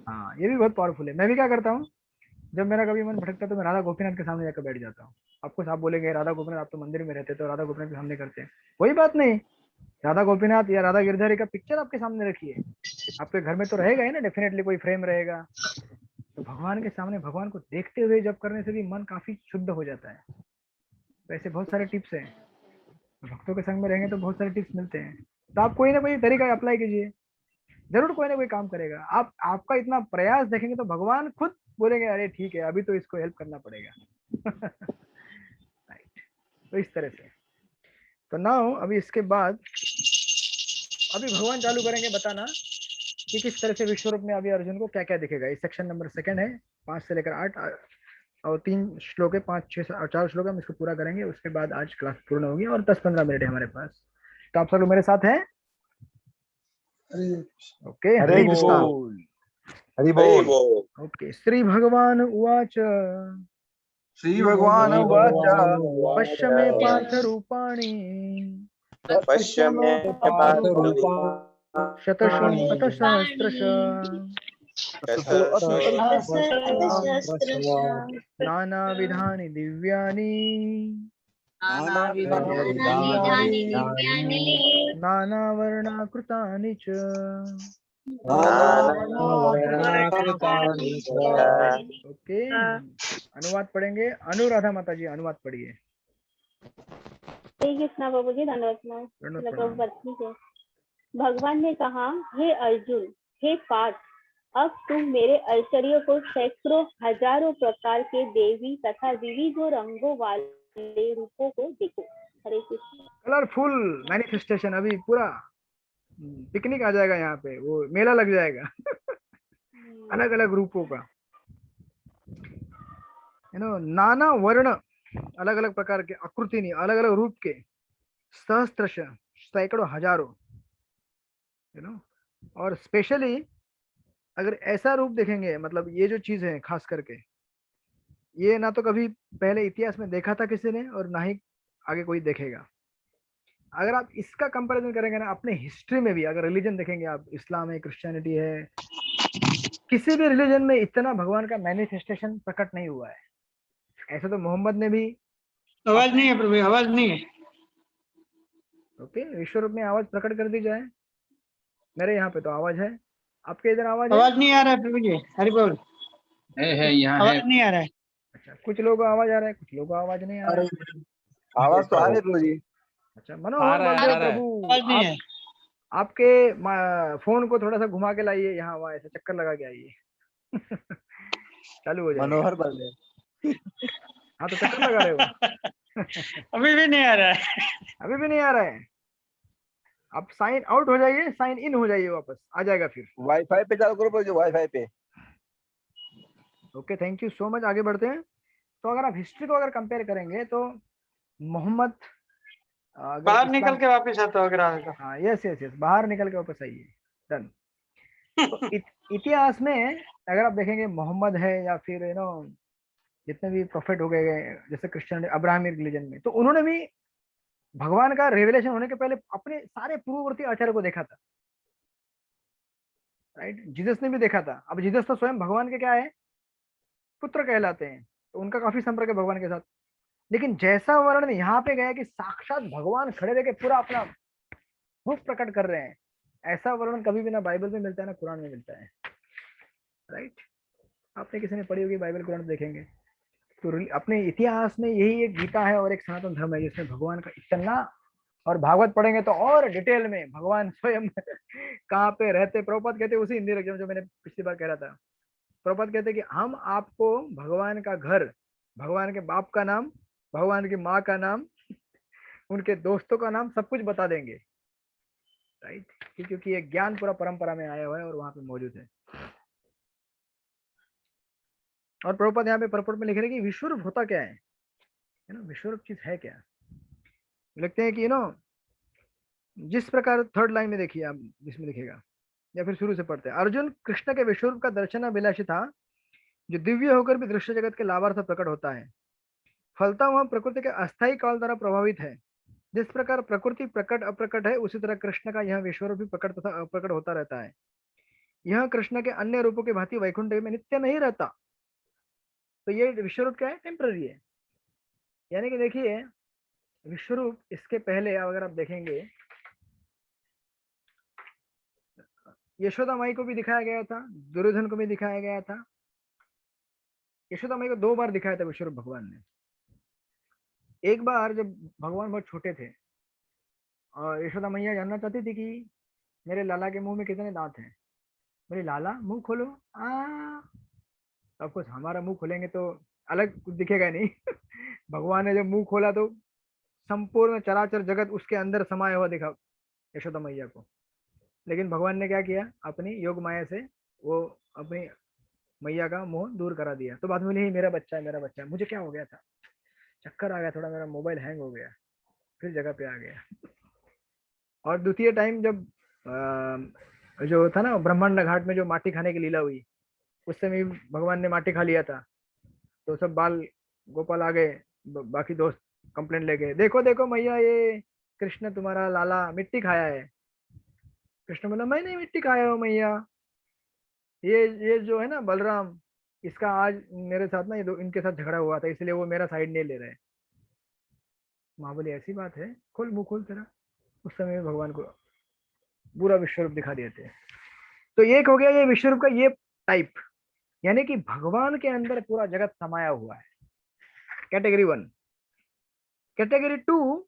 [SPEAKER 1] हाँ, ये भी बहुत पावरफुल है। मैं भी क्या करता हूँ, जब मेरा कभी मन भटकता है तो मैं राधा गोपीनाथ के सामने जाकर बैठ जाता हूँ। आपको आप बोलेंगे राधा गोपीनाथ आप तो मंदिर में रहते, तो राधा गोपीनाथ के सामने करते हैं, कोई बात नहीं। राधा गोपीनाथ या राधा गिरधारी का पिक्चर आपके सामने रखिए, आपके घर में तो रहेगा ही ना, डेफिनेटली कोई फ्रेम रहेगा। तो भगवान के सामने भगवान को देखते हुए जब करने से भी मन काफी शुद्ध हो जाता है। तो ऐसे बहुत सारे टिप्स हैं, भक्तों के संग में रहेंगे तो बहुत सारे टिप्स मिलते हैं। तो आप कोई ना कोई तरीका अप्लाई कीजिए, जरूर कोई ना कोई काम करेगा। आप आपका इतना प्रयास देखेंगे तो भगवान खुद बोलेंगे अरे ठीक है, अभी तो इसको हेल्प करना पड़ेगा राइट। तो इस तरह से। तो नाउ अभी इसके बाद अभी भगवान चालू करेंगे बताना कि किस तरह से विश्व रूप में अभी अर्जुन को क्या क्या दिखेगा। इस सेक्शन नंबर 2 है, 5 से लेकर 8 और 3 श्लोक है, 5 6 और 4 श्लोक हम इसको पूरा करेंगे। उसके बाद आज क्लास पूर्ण होगी और 10-15 मिनट है हमारे पास। तो आप सब लोग मेरे साथ हैं? ओके,
[SPEAKER 3] हरे कृष्णा, हरि बोल।
[SPEAKER 1] ओके, श्री भगवान उवाच
[SPEAKER 3] श्री भगवान उवाच
[SPEAKER 1] पश्य मे पार्थ रूपाणि
[SPEAKER 10] पश्य मे पार्थ
[SPEAKER 1] शतशः नानाविधानि दिव्यानि नानावर्णाकृतानि च। ओके, अनुवाद पढ़ेंगे। अनुराधा माता जी अनुवाद पढ़िए।
[SPEAKER 11] श्री कृष्णा प्रभु जी, धन्यवाद प्रभु पत्नी से। भगवान ने कहा, हे अर्जुन, हे पार्थ, अब तुम मेरे ऐश्वर्य को सैकड़ों हजारों प्रकार के देवी तथा विविध रंगों वाले रूपों को देखो। हरे कृष्ण।
[SPEAKER 1] कलरफुल मैनिफेस्टेशन, अभी पूरा पिकनिक आ जाएगा यहाँ पे, वो मेला लग जाएगा अलग अलग रूपों का, नाना वर्ण, अलग अलग प्रकार के, आकृति नहीं, अलग अलग रूप के, सहस्त्रश, सैकड़ों हजारों, और स्पेशली अगर ऐसा रूप देखेंगे, मतलब ये जो चीज है खास करके, ये ना तो कभी पहले इतिहास में देखा था किसी ने और ना ही आगे कोई देखेगा। अगर आप इसका कंपैरिजन करेंगे ना अपने हिस्ट्री में भी, अगर रिलीजन देखेंगे आप, इस्लाम है, क्रिश्चियनिटी है, किसी भी रिलीजन में इतना भगवान का मैनिफेस्टेशन प्रकट नहीं हुआ है। ऐसा तो मोहम्मद ने भी।
[SPEAKER 8] आवाज नहीं है प्रभु, आवाज नहीं है।
[SPEAKER 1] ओके, विश्व रूप में आवाज प्रकट कर दी जाए। मेरे यहाँ पे तो आवाज है, आपके इधर आवाज
[SPEAKER 8] नहीं आ रहा है प्रभु जी। हरि बोल।
[SPEAKER 12] है यहाँ
[SPEAKER 8] आवाज
[SPEAKER 12] है।
[SPEAKER 8] नहीं आ रहा है।
[SPEAKER 1] अच्छा, कुछ लोगों को आवाज आ रहा है, कुछ लोगों को आवाज नहीं आ रहा है।
[SPEAKER 3] आवाज तो आ रही है प्रभु जी।
[SPEAKER 1] अच्छा, मनोहर बलदेव प्रभु, आपके फोन को थोड़ा सा घुमा के लाइए, यहाँ वहाँ ऐसे चक्कर लगा के आइए चालू हो जाएगा।
[SPEAKER 3] मनोहर बलदेव।
[SPEAKER 1] हाँ, तो चक्कर लगा रहे हो
[SPEAKER 8] अभी भी नहीं आ रहा है।
[SPEAKER 1] अभी भी नहीं आ रहा है। आप साइन आउट हो जाइए, साइन इन हो जाइए, वापस आ जाएगा फिर।
[SPEAKER 3] वाईफाई पे चालू करो जो वाईफाई पे।
[SPEAKER 1] Okay, thank you so much. आगे बढ़ते हैं। तो अगर आप हिस्ट्री को अगर कंपेयर करेंगे तो मोहम्मद
[SPEAKER 8] बाहर निकल के वापस आता हो ग्राहक का।
[SPEAKER 1] हाँ, यस यस यस, बाहर निकल के वापस आइए। डन। तो इतिहास में अगर आप देखेंगे, मोहम्मद है या फिर जितने भी प्रोफेट हो गए, जैसे क्रिश्चियन अब्राहमिक रिलीजन में, तो उन्होंने भी भगवान का रेवलेशन होने के पहले अपने सारे पूर्ववर्ती आचार्य को देखा था, राइट। जीसस ने भी देखा था। अब जीसस तो स्वयं भगवान के क्या है, पुत्र कहलाते हैं, तो उनका काफी संपर्क है भगवान के साथ। लेकिन जैसा वर्णन यहाँ पे गया कि साक्षात भगवान खड़े रह के पूरा अपना रूप प्रकट कर रहे हैं, ऐसा वर्णन कभी भी ना बाइबल में मिलता है ना कुरान में मिलता है, राइट। आपने किसी ने पढ़ी होगी बाइबल, कुरान देखेंगे तो अपने इतिहास में यही एक गीता है और एक सनातन धर्म है जिसमें भगवान का इतना, और भागवत पढ़ेंगे तो और डिटेल में भगवान स्वयं कहाँ पे रहते। प्रभुपाद कहते उसी हिंदी लफ्ज जो मैंने पिछली बार कह रहा था। प्रभुपाद कहते कि हम आपको भगवान का घर, भगवान के बाप का नाम, भगवान की माँ का नाम, उनके दोस्तों का नाम, सब कुछ बता देंगे, राइट। क्योंकि ये ज्ञान पूरा परंपरा में आया हुआ है और वहां पे मौजूद है। और प्रभुपाद यहाँ पे परपट में लिख रहे हैं कि विश्वरूप होता क्या है ना, विश्वरूप चीज है क्या। लिखते हैं कि जिस प्रकार थर्ड लाइन में देखिए आप, जिसमें लिखेगा, या फिर शुरू से पढ़ते हैं। अर्जुन, कृष्ण के विश्वरूप का दर्शन अभिलाषी था, जो दिव्य होकर भी दृश्य जगत के लाभार्थ प्रकट होता है। फलता वह प्रकृति के अस्थायी काल द्वारा प्रभावित है। जिस प्रकार प्रकृति प्रकट अप्रकट है, उसी तरह कृष्ण का यह विश्वरूप भी प्रकट तथा अप्रकट होता रहता है। यह कृष्ण के अन्य रूपों के भांति वैकुंठ में नित्य नहीं रहता। तो ये विश्वरूप क्या है, टेम्पररी है। यानी कि देखिए, विश्वरूप इसके पहले अगर आप देखेंगे, यशोदा माई को भी दिखाया गया था, दुर्योधन को भी दिखाया गया था। यशोदा माई को 2 बार दिखाया था विश्वरूप भगवान ने। एक बार जब भगवान बहुत छोटे थे और यशोदा मैया जानना चाहती थी कि मेरे लाला के मुंह में कितने दांत हैं। मेरे लाला मुंह खोलो, ऑफ कोर्स हमारा मुंह खोलेंगे तो अलग कुछ दिखेगा नहीं भगवान ने जब मुंह खोला तो संपूर्ण चराचर जगत उसके अंदर समाया हुआ दिखा यशोदा मैया को। लेकिन भगवान ने क्या किया, अपनी योग माया से वो अपनी मैया का मुंह दूर करा दिया। तो बाद में बोली, मेरा बच्चा है, मेरा बच्चा है। मुझे क्या हो गया था, चक्कर आ गया थोड़ा, मेरा मोबाइल हैंग हो गया, फिर जगह पे आ गया। और द्वितीय टाइम जब जो था ना ब्रह्मांड घाट में जो माटी खाने की लीला हुई, उस समय भगवान ने माटी खा लिया था। तो सब बाल गोपाल आ गए, बाकी दोस्त कंप्लेंट ले गए, देखो देखो मैया, ये कृष्ण तुम्हारा लाला मिट्टी खाया है। कृष्ण बोला, मैं नहीं मिट्टी खाया हूँ मैया, ये जो है ना बलराम, इसका आज मेरे साथ ना ये इनके साथ झगड़ा हुआ था, इसलिए वो मेरा साइड नहीं ले रहे। माँ बोली, ऐसी बात है, खोल मुंह खोल तेरा। उस समय भगवान को पूरा विश्वरूप दिखा दिए थे। तो एक हो गया ये विश्वरूप का ये टाइप, यानी कि भगवान के अंदर पूरा जगत समाया हुआ है, कैटेगरी 1। कैटेगरी 2,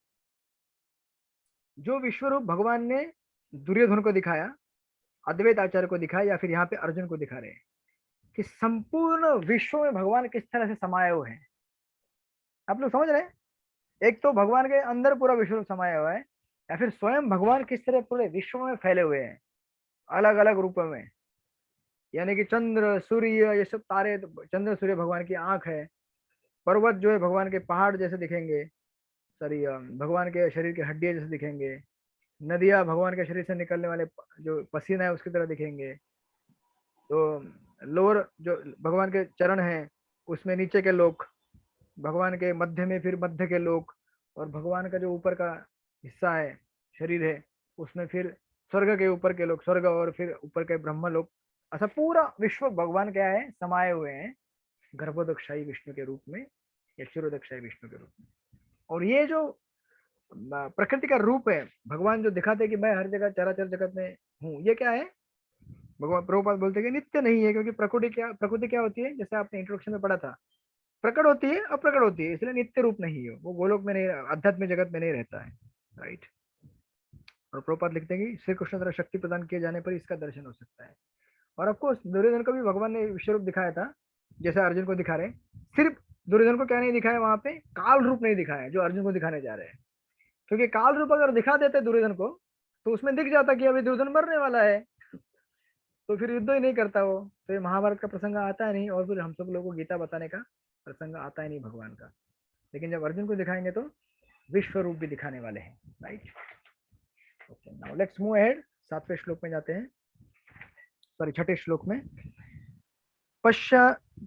[SPEAKER 1] जो विश्व रूप भगवान ने दुर्योधन को दिखाया, अद्वैत आचार्य को दिखाया, या फिर यहाँ पे अर्जुन को दिखा रहे हैं कि संपूर्ण विश्व में भगवान किस तरह से समाये हुए हैं। आप लोग समझ रहे हैं? एक तो भगवान के अंदर पूरा विश्व रूप समाया हुआ है, या फिर स्वयं भगवान किस तरह पूरे विश्व में फैले हुए हैं अलग अलग रूपों में। यानी कि चंद्र सूर्य ये सब तारे, चंद्र सूर्य भगवान की आंख है, पर्वत जो है भगवान के पहाड़ जैसे दिखेंगे, सॉरी भगवान के शरीर की हड्डियां जैसे दिखेंगे, नदियां भगवान के शरीर से निकलने वाले जो पसीना है उसकी तरह दिखेंगे। तो लोअर जो भगवान के चरण हैं उसमें नीचे के लोग, भगवान के मध्य में फिर मध्य के लोग, और भगवान का जो ऊपर का हिस्सा है शरीर है उसमें फिर स्वर्ग के ऊपर के लोग, स्वर्ग, और फिर ऊपर के ब्रह्म लोग। ऐसा पूरा विश्व भगवान क्या है, समाये हुए हैं गर्भोदक्षायी विष्णु के रूप में या क्षीरोदक्षायी विष्णु के रूप में। और ये जो प्रकृति का रूप है भगवान जो दिखाते हैं कि मैं हर जगह चराचर जगत में हूँ, ये क्या है? भगवान प्रभुपाद बोलते हैं कि नित्य नहीं है, क्योंकि प्रकृति क्या होती है, जैसे आपने इंट्रोडक्शन में पढ़ा था, प्रकट होती है अप्रकट होती है, इसलिए नित्य रूप नहीं है वो, गोलोक में नहीं, आध्यात्मिक जगत में नहीं रहता है, राइट। और प्रभुपाद लिखते हैं कि श्री कृष्ण द्वारा शक्ति प्रदान किए जाने पर इसका दर्शन हो सकता है। और ऑफकोर्स दुर्योधन को भी भगवान ने विश्व रूप दिखाया था, जैसा अर्जुन को दिखा रहे। सिर्फ दुर्योधन को क्या नहीं दिखाया वहां पे, काल रूप नहीं दिखाया जो अर्जुन को दिखाने जा रहे हैं, क्योंकि काल रूप अगर दिखा देते दुर्योधन को तो उसमें दिख जाता कि अभी दुर्योधन मरने वाला है, तो फिर युद्ध ही नहीं करता वो, तो ये महाभारत का प्रसंग आता है नहीं, और फिर हम सब लोगों को गीता बताने का प्रसंग आता है नहीं भगवान का। लेकिन जब अर्जुन को दिखाएंगे तो विश्व रूप भी दिखाने वाले हैं, right. Okay, now let's move ahead. 7वें श्लोक में जाते हैं, सॉरी 6ठे श्लोक में।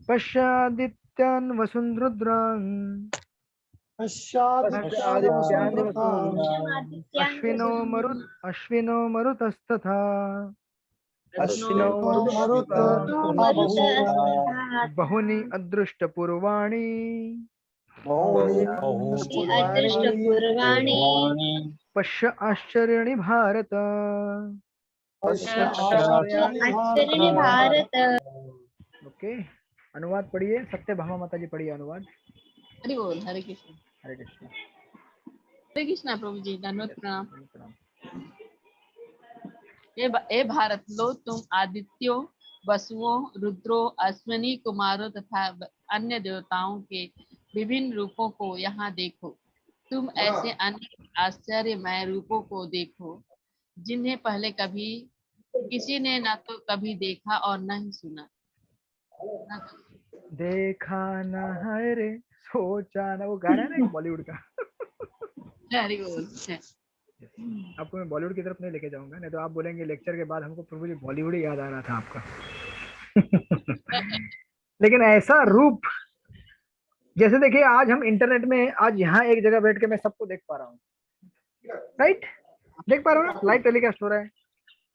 [SPEAKER 1] पश्यादित्यान् वसुंधरुद्रान् अश्विनो मरुतस्तथा बहुनि अदृष्टपूर्वाणि पश्य आश्चर्याणि भारत। ओके, अनुवाद पढ़िए, सत्यभामा माता जी पढ़िए अनुवाद।
[SPEAKER 2] हरि बोल, हरे कृष्ण।
[SPEAKER 1] हरे कृष्ण।
[SPEAKER 2] हरे कृष्णा प्रभु जी, धन्यवाद, प्रणाम। हे भारत, लो तुम आदित्यों, वसुओं, रुद्रों, अश्विनी कुमारों तथा अन्य देवताओं के विभिन्न रूपों को यहाँ देखो। तुम ऐसे अनेक आश्चर्यमय रूपों को देखो जिन्हें पहले कभी किसी ने न तो कभी देखा और न ही सुना।
[SPEAKER 1] देखा न है रे सोचा न, वो गाना है ना बॉलीवुड का। आपको मैं बॉलीवुड की तरफ नहीं लेके जाऊंगा, नहीं तो आप बोलेंगे लेक्चर के बाद हमको प्रभु जी बॉलीवुड ही याद आ रहा था आपका। लेकिन ऐसा रूप, जैसे देखिए आज हम इंटरनेट में, आज यहाँ एक जगह बैठ के मैं सबको देख पा रहा हूँ, राइट, देख पा रहा हूँ ना, लाइव टेलीकास्ट हो रहा है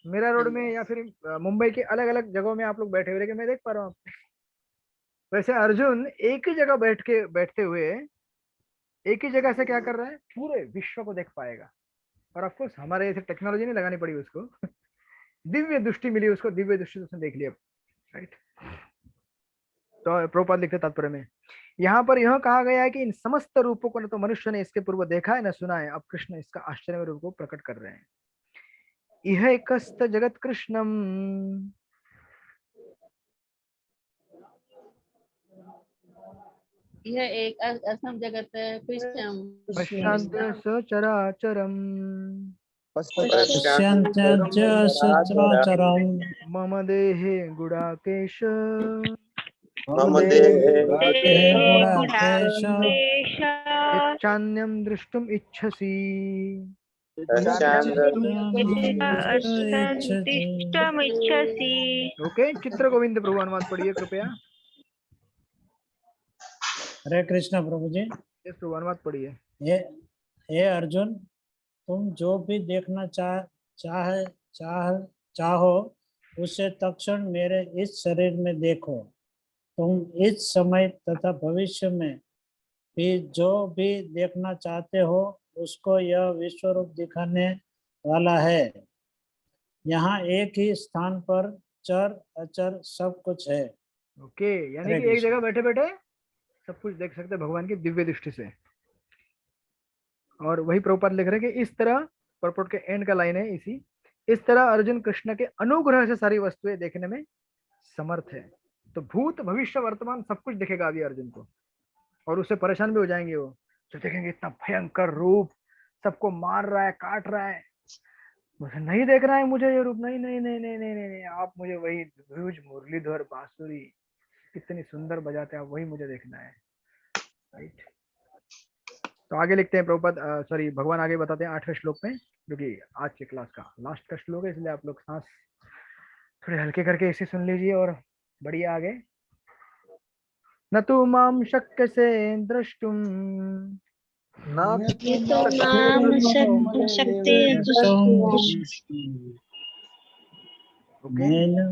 [SPEAKER 1] मेरा रोड में या फिर मुंबई के अलग अलग जगहों में आप लोग बैठे हुए, लेकिन मैं देख पा रहा हूँ। वैसे अर्जुन एक ही जगह बैठते हुए एक ही जगह से क्या कर रहा है, पूरे विश्व को देख पाएगा। और ऑफ कोर्स हमारे ऐसे टेक्नोलॉजी नहीं लगानी पड़ी उसको, दिव्य दृष्टि मिली उसको, दिव्य दृष्टि उसने देख लिया, राइट। तो प्रभुपाद लिखते तात्पर्य में यहाँ पर यह कहा गया है कि इन समस्त रूपों को न तो मनुष्य ने इसके पूर्व देखा है न सुना है, अब कृष्ण इसका आश्चर्य रूप को प्रकट कर रहे हैं। यह एकस्त जगत कृष्णम,
[SPEAKER 2] यह एक असम जगत कृष्णम,
[SPEAKER 1] पश्चाद्य सचराचरम, मम देहे गुडाकेश यच्चान्यं द्रष्टुम इच्छसि। ओके, चित्र गोविंद प्रभु अनुवाद पढ़िए कृपया।
[SPEAKER 13] हरे कृष्णा प्रभु जी।
[SPEAKER 1] इस प्रभु अनुवाद पढ़िए।
[SPEAKER 13] हे अर्जुन, तुम जो भी देखना चाहो उसे तत्क्षण मेरे इस शरीर में देखो। तुम इस समय तथा भविष्य में भी जो भी देखना चाहते हो उसको यह विश्व रूप दिखाने वाला है। यहाँ एक ही स्थान पर चर अचर सब कुछ है।
[SPEAKER 1] ओके, यानी कि एक जगह बैठे बैठे सब कुछ देख सकते हैं भगवान की दिव्य दृष्टि से। और वही प्रभुपाद लिख रहे हैं कि इस तरह परपोर्ट के एंड का लाइन है इसी, इस तरह अर्जुन कृष्ण के अनुग्रह से सारी वस्तुएं देखने में समर्थ है। तो भूत भविष्य वर्तमान सब कुछ दिखेगा अभी अर्जुन को, और उससे परेशान भी हो जाएंगे वो, जो देखेंगे इतना भयंकर रूप, सबको मार रहा है, काट रहा है, मुझे नहीं देख रहा है मुझे ये रूप, नहीं नहीं नहीं नहीं नहीं नहीं, नहीं। आप मुझे वही धनुष मुरलीधर बांसुरी कितनी सुंदर बजाते हैं, वही मुझे देखना है, राइट। तो आगे लिखते हैं प्रभुपाद, सॉरी भगवान आगे बताते हैं 8वें श्लोक में, जो कि आज के क्लास का लास्ट का श्लोक है, इसलिए आप लोग सांस थोड़े हल्के करके इसे सुन लीजिए और बढ़िए आगे। न तु माम शक्य से द्रष्टुम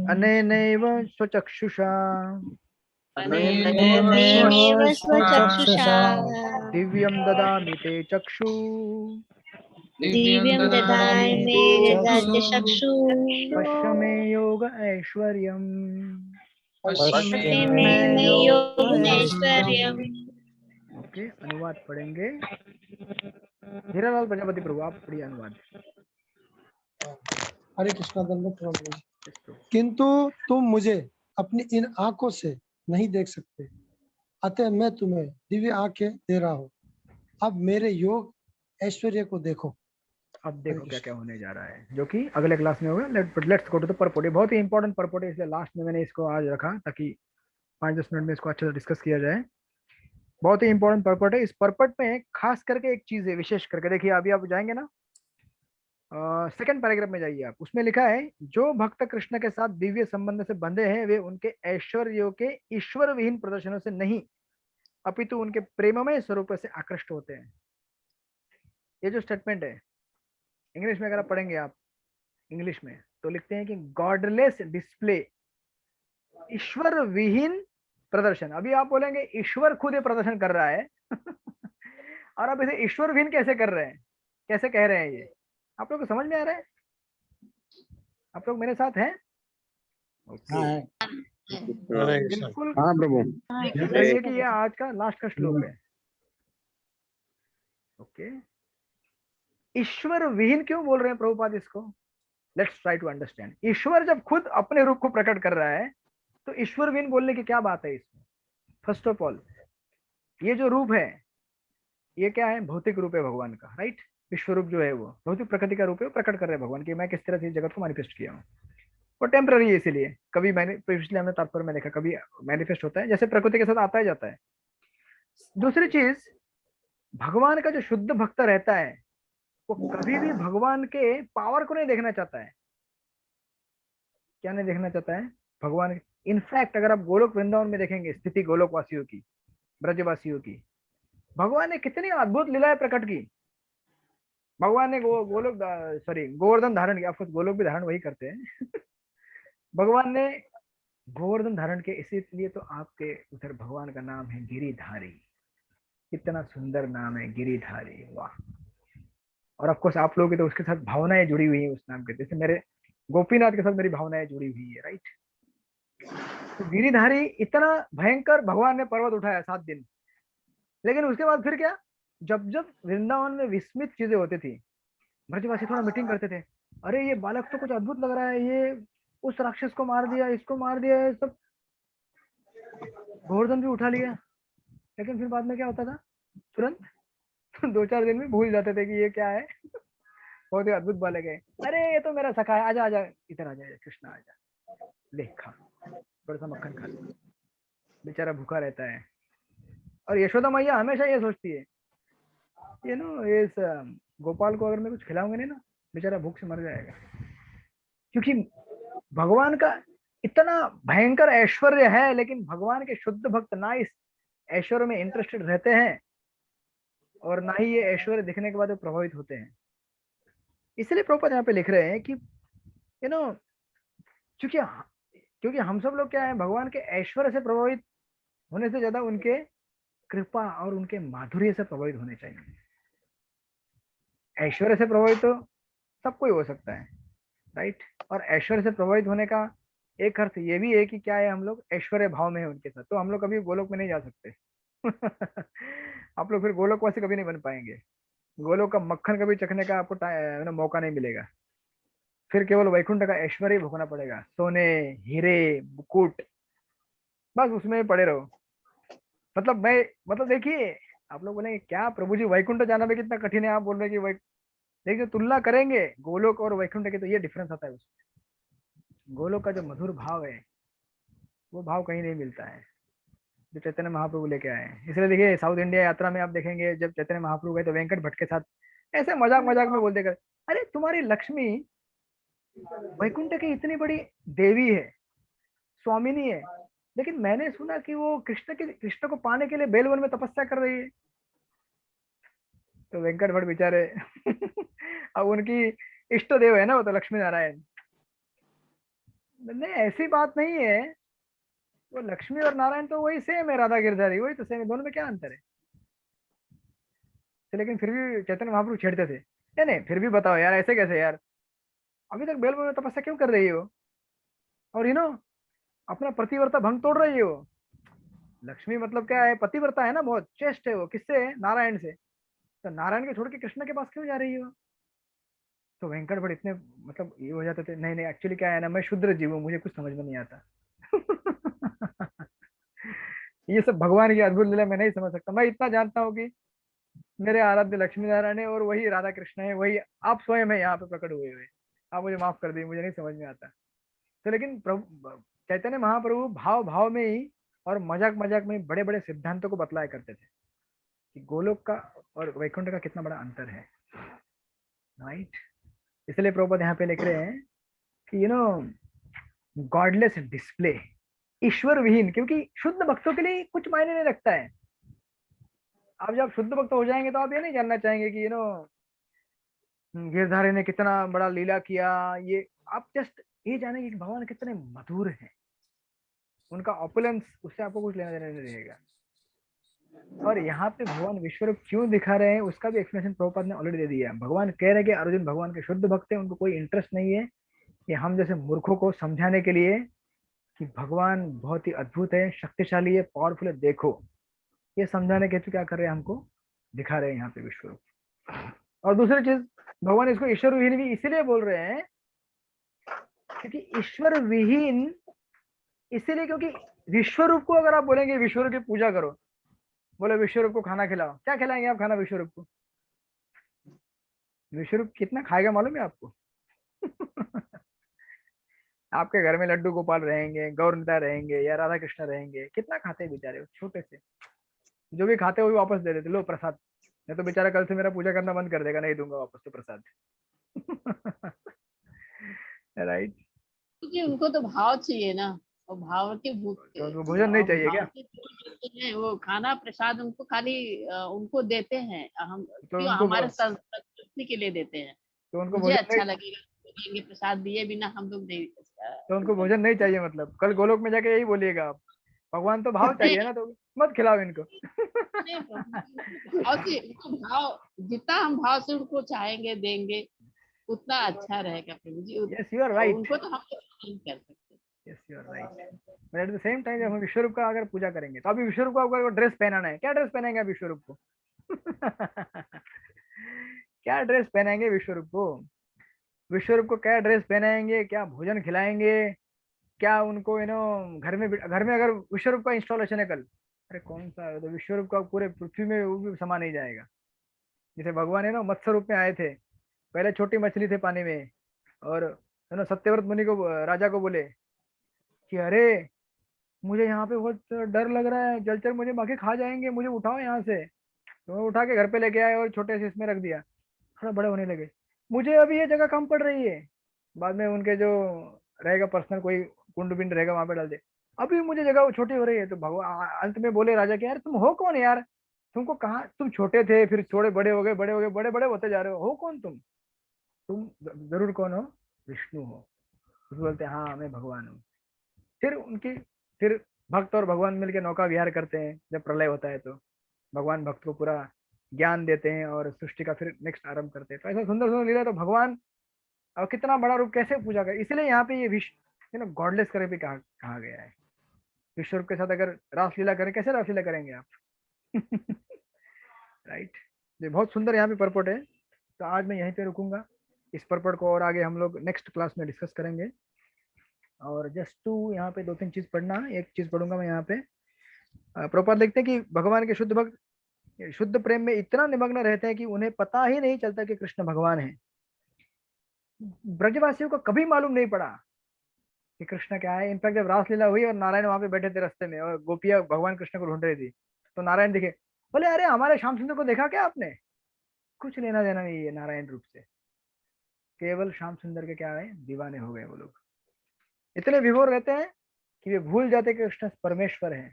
[SPEAKER 1] अनेनैव स्वचक्षुषा दिव्यं ददामि ते चक्षु पश्य मे योग ऐश्वर्यम्। ओके, अनुवाद पढ़ेंगे। हीरालाल प्रजापति प्रभु आप पढ़िए अनुवाद।
[SPEAKER 14] हरे कृष्णा दंडवत प्रभु। किंतु तुम मुझे अपनी इन आंखों से नहीं देख सकते, अतः मैं तुम्हें दिव्य आंखें दे रहा हूँ। अब मेरे योग ऐश्वर्य को देखो।
[SPEAKER 1] अब देखो क्या क्या होने जा रहा है, जो कि अगले क्लास में होगा। Let's go to the purport. बहुत ही इंपॉर्टेंट परपोर्ट है, इसलिए लास्ट में मैंने इसको आज रखा ताकि 5-10 मिनट में इसको अच्छे से डिस्कस किया जाए। बहुत ही इंपॉर्टेंट परपोर्ट है। इस परपोर्ट में खास करके एक चीज है, विशेष करके देखिए, अभी आप जाएंगे ना सेकंड पैराग्राफ में जाइए आप, उसमें लिखा है जो भक्त कृष्ण के साथ दिव्य संबंध से बंधे हैं वे उनके ऐश्वर्यों के ईश्वर विहीन प्रदर्शनों से नहीं अपितु उनके प्रेममय स्वरूप से आकृष्ट होते हैं। ये जो स्टेटमेंट है, इंग्लिश में अगर आप पढ़ेंगे आप इंग्लिश में तो लिखते हैं कि गॉडलेस डिस्प्ले, ईश्वर विहीन प्रदर्शन। अभी आप बोलेंगे ईश्वर खुद ये प्रदर्शन कर रहा है और आप इसे ईश्वर विहीन कैसे कर रहे हैं, कैसे कह रहे हैं, ये आप लोग को समझ में आ रहा है? आप लोग मेरे साथ हैं? बिल्कुल
[SPEAKER 3] हाँ प्रभु।
[SPEAKER 1] बताइए कि ये आज का लास्ट का श्लोक है। ओके, ईश्वर विहीन क्यों बोल रहे हैं प्रभुपाद इसको? Let's try to understand. ईश्वर जब खुद अपने रूप को प्रकट कर रहा है तो ईश्वर विहीन बोलने की क्या बात है इसमें? फर्स्ट ऑफ ऑल, ये जो रूप है ये क्या है? भौतिक रूप है भगवान का, राइट। विश्व रूप जो है वो भौतिक प्रकृति का रूप है, वो प्रकट कर रहे हैं भगवान की मैं किस तरह से जगत को मैनिफेस्ट किया हूँ। वो टेम्पररी है, इसीलिए कभी मैंने प्रीवियसली हमने तात्पर्य में देखा, कभी मैनिफेस्ट होता है, जैसे प्रकृति के साथ आता ही जाता है। दूसरी चीज, भगवान का जो शुद्ध भक्त रहता है वो कभी भी भगवान के पावर को नहीं देखना चाहता है। क्या नहीं देखना चाहता है? भगवान। इनफैक्ट अगर आप गोलोक वृंदावन में देखेंगे स्थिति गोलोक वासियों की, ब्रजवासियों की, भगवान ने कितनी अद्भुत लीलाएं प्रकट की। भगवान ने गोलोक सॉरी गोवर्धन धारण किया, ऑफकोर्स गोलोक भी धारण वही करते हैं भगवान ने गोवर्धन धारण किया, इसीलिए तो आपके उधर भगवान का नाम है गिरिधारी। कितना सुंदर नाम है गिरिधारी, वाह। और ऑफकोर्स आप लोग तो उसके साथ भावनाएं जुड़ी हुई है उस नाम के, जैसे मेरे गोपीनाथ के साथ मेरी भावनाएं जुड़ी हुई है, राइट। तो गिरिधारी, इतना भयंकर भगवान ने पर्वत उठाया 7 दिन, लेकिन उसके बाद फिर क्या, जब जब वृंदावन में विस्मित चीजें होती थी, ब्रजवासी थोड़ा मीटिंग करते थे, अरे ये बालक तो कुछ अद्भुत लग रहा है, ये उस राक्षस को मार दिया, इसको मार दिया, ये सब गोवर्धन भी उठा लिया। लेकिन फिर बाद में क्या होता था, तुरंत 2-4 दिन में भूल जाते थे कि ये क्या है बहुत ही अद्भुत बालक है, अरे ये तो मेरा सखा है, आजा आजा इधर आजा, कृष्णा आजा, ले खा थोड़ा सा मक्खन खा, बेचारा भूखा रहता है। और यशोदा मैया हमेशा ये सोचती है, ये नो इस गोपाल को अगर मैं कुछ खिलाऊंगा नहीं ना, बेचारा भूख से मर जाएगा। क्योंकि भगवान का इतना भयंकर ऐश्वर्य है, लेकिन भगवान के शुद्ध भक्त ना इस ऐश्वर्य में इंटरेस्टेड रहते हैं और ना ही ये ऐश्वर्य दिखने के बाद वो प्रभावित होते हैं। इसलिए प्रभुपाद यहाँ पे लिख रहे हैं कि यू नो, क्योंकि हम सब लोग क्या है, भगवान के ऐश्वर्य से प्रभावित होने से ज्यादा उनके कृपा और उनके माधुर्य से प्रभावित होने चाहिए। ऐश्वर्य से प्रभावित तो सब कोई हो सकता है, राइट। और ऐश्वर्य से प्रभावित होने का एक अर्थ ये भी है कि क्या है, हम लोग ऐश्वर्य भाव में है उनके साथ, तो हम लोग कभी गोलोक में नहीं जा सकते आप लोग फिर गोलोकवासी कभी नहीं बन पाएंगे। गोलोक का मक्खन कभी चखने का आपको मौका नहीं मिलेगा। फिर केवल वैकुंठ का ऐश्वर्य भोगना पड़ेगा, सोने हीरे मुकुट, बस उसमें पड़े रहो। मतलब देखिए, आप लोग बोलेंगे क्या प्रभु जी वैकुंठ जाना में कितना कठिन है, आप बोल रहे हैं कि देखिए तुलना करेंगे गोलोक और वैकुंठ के तो ये डिफरेंस आता है उसमें। गोलोक का जो मधुर भाव है वो भाव कहीं नहीं मिलता है जो चैतन्य महाप्रभु लेके आए हैं। इसलिए देखिए साउथ इंडिया यात्रा में आप देखेंगे जब चैतन्य महाप्रभु गए तो वेंकट भट्ट के साथ ऐसे मजाक मजाक में बोलते कर, अरे तुम्हारी लक्ष्मी वैकुंठ की इतनी बड़ी देवी है, स्वामिनी है, लेकिन मैंने सुना कि वो कृष्ण को पाने के लिए बेलवन में तपस्या कर रही है। तो वेंकट भट्ट बेचारे अब उनकी इष्ट देव है ना वो तो लक्ष्मी नारायण। नहीं ऐसी बात नहीं है, वो लक्ष्मी और नारायण तो वही सेम है, राधा गिरधारी वही तो सेम है, दोनों में क्या अंतर है। तो लेकिन फिर भी चैतन्य महाप्रभु छेड़ते थे, नहीं नहीं फिर भी बताओ यार ऐसे कैसे यार, अभी तक बेलवन में तपस्या क्यों कर रही हो, और अपना पतिव्रता भंग तोड़ रही हो। लक्ष्मी मतलब क्या है, पतिव्रता है ना, बहुत चेस्ट है वो, किससे, नारायण से, तो नारायण के छोड़ के कृष्ण के पास क्यों जा रही हो। तो वेंकट भट्ट इतने मतलब ये हो जाते थे, नहीं नहीं एक्चुअली क्या है ना, मैं शुद्र जीव हूँ, मुझे कुछ समझ में नहीं आता। ये सब भगवान की अद्भुत लीला मैं नहीं समझ सकता। मैं इतना जानता हूँ कि मेरे आराध्य लक्ष्मी नारायण है और वही राधा कृष्ण है, वही आप स्वयं है यहाँ पे प्रकट हुए हुए। आप मुझे माफ कर दिए, मुझे नहीं समझ में आता। तो लेकिन प्रभु चैतन्य महाप्रभु भाव भाव में ही और मजाक मजाक में बड़े बड़े सिद्धांतों को बतलाया करते थे कि गोलोक का और वैकुंठ का कितना बड़ा अंतर है, राइट। इसलिए प्रभुपाद यहाँ पे लिख रहे हैं कि गॉडलेस डिस्प्ले, ईश्वर विहीन, क्योंकि शुद्ध भक्तों के लिए कुछ मायने नहीं रखता है। आप जब शुद्ध भक्त हो जाएंगे तो आप ये नहीं जानना चाहेंगे कि गिरधारी ने कितना बड़ा लीला किया, ये आप जस्ट ये जानेंगे कि भगवान कितने मधुर हैं, उनका ऑपुलेंस, उससे आपको कुछ लेना देना नहीं रहेगा। और यहाँ पे भगवान विश्वरूप क्यों दिखा रहे हैं उसका भी एक्सप्लेनेशन प्रभुपाद ने ऑलरेडी दे दिया। भगवान कह रहे हैं कि अर्जुन भगवान के शुद्ध भक्त हैं, उनको कोई इंटरेस्ट नहीं है कि हम जैसे मूर्खों को समझाने के लिए कि भगवान बहुत ही अद्भुत है, शक्तिशाली है, पावरफुल है, देखो, ये समझाने के हेतु क्या कर रहे हैं, हमको दिखा रहे हैं यहाँ पे विश्वरूप। और दूसरी चीज, भगवान इसको ईश्वर विहीन भी इसीलिए बोल रहे हैं क्योंकि ईश्वर विहीन इसीलिए क्योंकि विश्वरूप को अगर आप बोलेंगे विश्वरूप की पूजा करो, बोले विश्वरूप को खाना खिलाओ, क्या खिलाएंगे आप खाना विश्वरूप को? विश्वरूप कितना खाएगा मालूम है आपको? आपके घर में लड्डू गोपाल रहेंगे, गौरनिता रहेंगे या राधा कृष्ण रहेंगे, कितना खाते हैं बेचारे, छोटे से जो भी खाते हो भी वापस दे देते, लो प्रसाद, नहीं तो बेचारा कल से मेरा पूजा करना बंद कर देगा, नहीं दूंगा वापस तो प्रसाद। राइट,
[SPEAKER 2] क्योंकि उनको तो भाव चाहिए ना, और भाव के भूख
[SPEAKER 1] तो उनको भोजन नहीं चाहिए क्या?
[SPEAKER 2] हैं वो खाना प्रसाद उनको खाली उनको देते हैं, हम
[SPEAKER 1] तो
[SPEAKER 2] क्यों
[SPEAKER 1] उनको
[SPEAKER 2] हमारे संस्कृति के लिए देते हैं,
[SPEAKER 1] तो उनको
[SPEAKER 2] मुझे
[SPEAKER 1] भोजन
[SPEAKER 2] अच्छा
[SPEAKER 1] नहीं,
[SPEAKER 2] लगेगा देंगे, प्रसाद दिए बिना हम लोग नहीं।
[SPEAKER 1] तो उनको भोजन नहीं चाहिए, मतलब कल गोलोक में जाके यही बोलिएगा आप, भगवान तो भाव चाहिए ना, तो मत खिलाओ इनको।
[SPEAKER 2] भाव जितना हम भाव से उनको चाहेंगे देंगे उतना अच्छा रहेगा प्रभु जी।
[SPEAKER 1] यस यू आर राइट,
[SPEAKER 2] उनको तो हम नहीं कर सकते।
[SPEAKER 1] Yes you are right, but at the same time जब हम विश्वरूप का अगर पूजा करेंगे तो अभी विश्वरूप को आपको ड्रेस पहनाना है, क्या ड्रेस पहनेंगे आप विश्वरूप को? क्या ड्रेस पहनाएंगे विश्वरूप को? विश्वरूप को क्या ड्रेस पहनाएंगे, क्या भोजन खिलाएंगे, क्या उनको घर में अगर विश्वरूप का इंस्टॉलेशन है कल, अरे कौन सा, तो विश्वरूप का पूरे पृथ्वी में वो भी समा नहीं जाएगा। जैसे भगवान मत्स्य रूप में आए थे, पहले छोटी मछली थे पानी में, और सत्यव्रत मुनि को, राजा को बोले कि अरे मुझे यहाँ पे बहुत डर लग रहा है, जलचर मुझे बाकी खा जाएंगे, मुझे उठाओ यहाँ से। तो उठा के घर पे लेके आए और छोटे से इसमें रख दिया, थोड़ा बड़े होने लगे, मुझे अभी ये जगह कम पड़ रही है, बाद में उनके जो रहेगा पर्सनल कोई कुंड बिंड रहेगा वहां पे डाल दे, अभी मुझे जगह छोटी हो रही है। तो भगवान अंत में बोले राजा के, यार तुम हो कौन यार, तुमको कहा, तुम छोटे थे फिर थोड़े बड़े हो गए, बड़े हो गए, बड़े बड़े होते जा रहे हो कौन तुम जरूर कौन हो, विष्णु हो। तो बोलते हाँ मैं भगवान हूँ। फिर भक्त और भगवान मिलकर नौका विहार करते हैं, जब प्रलय होता है तो भगवान भक्त को पूरा ज्ञान देते हैं और सृष्टि का फिर नेक्स्ट आरंभ करते हैं। तो ऐसा सुंदर सुंदर लीला, तो भगवान और कितना बड़ा रूप कैसे पूजा कर, इसलिए यहाँ पे ये विश्व गॉडलेस करे भी कहा गया है। विश्वरूप के साथ अगर रासलीला करें, कैसे रासलीला करेंगे आप? राइट ये बहुत सुंदर यहाँ पे पर्पट है। तो आज मैं यहीं पे रुकूंगा, इस पर्पट को और आगे हम लोग नेक्स्ट क्लास में डिस्कस करेंगे। और जस्ट टू यहाँ पे 2-3 चीज पढ़ना, एक चीज पढ़ूंगा मैं यहाँ पे। प्रॉपर देखते हैं कि भगवान के शुद्ध भक्त शुद्ध प्रेम में इतना निमग्न रहते हैं कि उन्हें पता ही नहीं चलता कि कृष्ण भगवान है। ब्रजवासियों को कभी मालूम नहीं पड़ा कि कृष्ण क्या है। इनफैक्ट जब रासलीला हुई और नारायण वहां पे बैठे थे रास्ते में और गोपियां भगवान कृष्ण को ढूंढ रही थी, तो नारायण दिखे, बोले अरे हमारे श्याम सुंदर को देखा क्या आपने? कुछ लेना देना नहीं है नारायण रूप से, केवल श्याम सुंदर के क्या है, दीवाने हो गए वो लोग। इतने विभोर रहते हैं कि वे भूल जाते कि कृष्ण परमेश्वर है।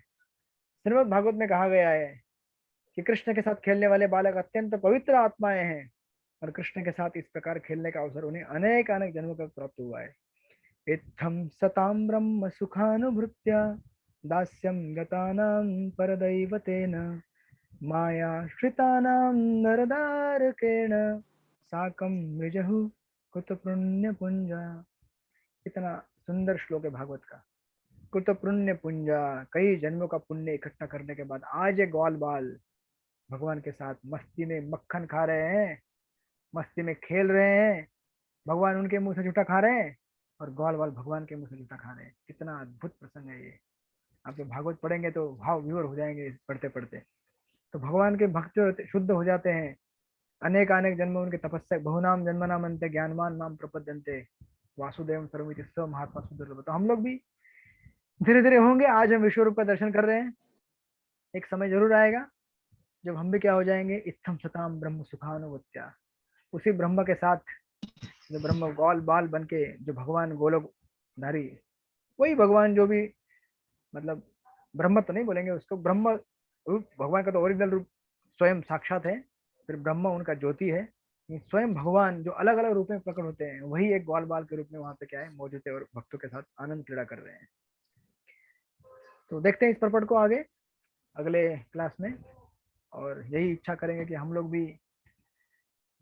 [SPEAKER 1] श्रीमद् भागवत में कहा गया है कि कृष्ण के साथ खेलने वाले बालक अत्यंत पवित्र आत्माएं हैं, और कृष्ण के साथ इस प्रकार खेलने का अवसर उन्हें अनेक अनेक जन्मों तक प्राप्त हुआ है। इत्थं सतां ब्रह्म सुखानुभृत्य दास्यं गतानां परदैवतेन माया श्रितानां नरदारकेण साकं मृजहु कुत पुण्य पुंजा। कितना सुंदर श्लोक है भागवत का। कुत पुण्य पुंजा, कई जन्मों का पुण्य इकट्ठा करने के बाद आज ये ग्वाल बाल भगवान के साथ मस्ती में मक्खन खा रहे हैं, मस्ती में खेल रहे हैं। भगवान उनके मुंह से जूठा खा रहे हैं और ग्वाल बाल भगवान के मुंह से जूठा खा रहे हैं। कितना अद्भुत प्रसंग है ये। आप जब भागवत पढ़ेंगे तो भाव विवर हो जाएंगे पढ़ते पढ़ते। तो भगवान के भक्त जो शुद्ध हो जाते हैं, अनेक अनेक जन्म उनके तपस्या, बहुनाम जन्मनाम अंते ज्ञानवान नाम प्रपद्यन्ते वासुदेव सर्वमिति स महात्मा सुंदर। तो हम लोग भी धीरे धीरे होंगे। आज हम विश्व रूप का दर्शन कर रहे हैं, एक समय जरूर आएगा जब हम भी क्या हो जाएंगे, इत्थम सताम ब्रह्म सुखानुवत्या, उसी ब्रह्म के साथ जो ब्रह्म ग्वाल बाल बन के जो भगवान गोलोक धारी, वही भगवान जो भी मतलब ब्रह्म तो नहीं बोलेंगे उसको, ब्रह्म रूप भगवान का तो ओरिजिनल रूप स्वयं साक्षात है, फिर ब्रह्म उनका ज्योति है। स्वयं भगवान जो अलग अलग रूप में प्रकट होते हैं वही एक ग्वाल बाल के रूप में वहां पे क्या है मौजूद है और भक्तों के साथ आनंद क्रीड़ा कर रहे हैं। तो देखते हैं इस पर्पट को आगे अगले क्लास में, और यही इच्छा करेंगे कि हम लोग भी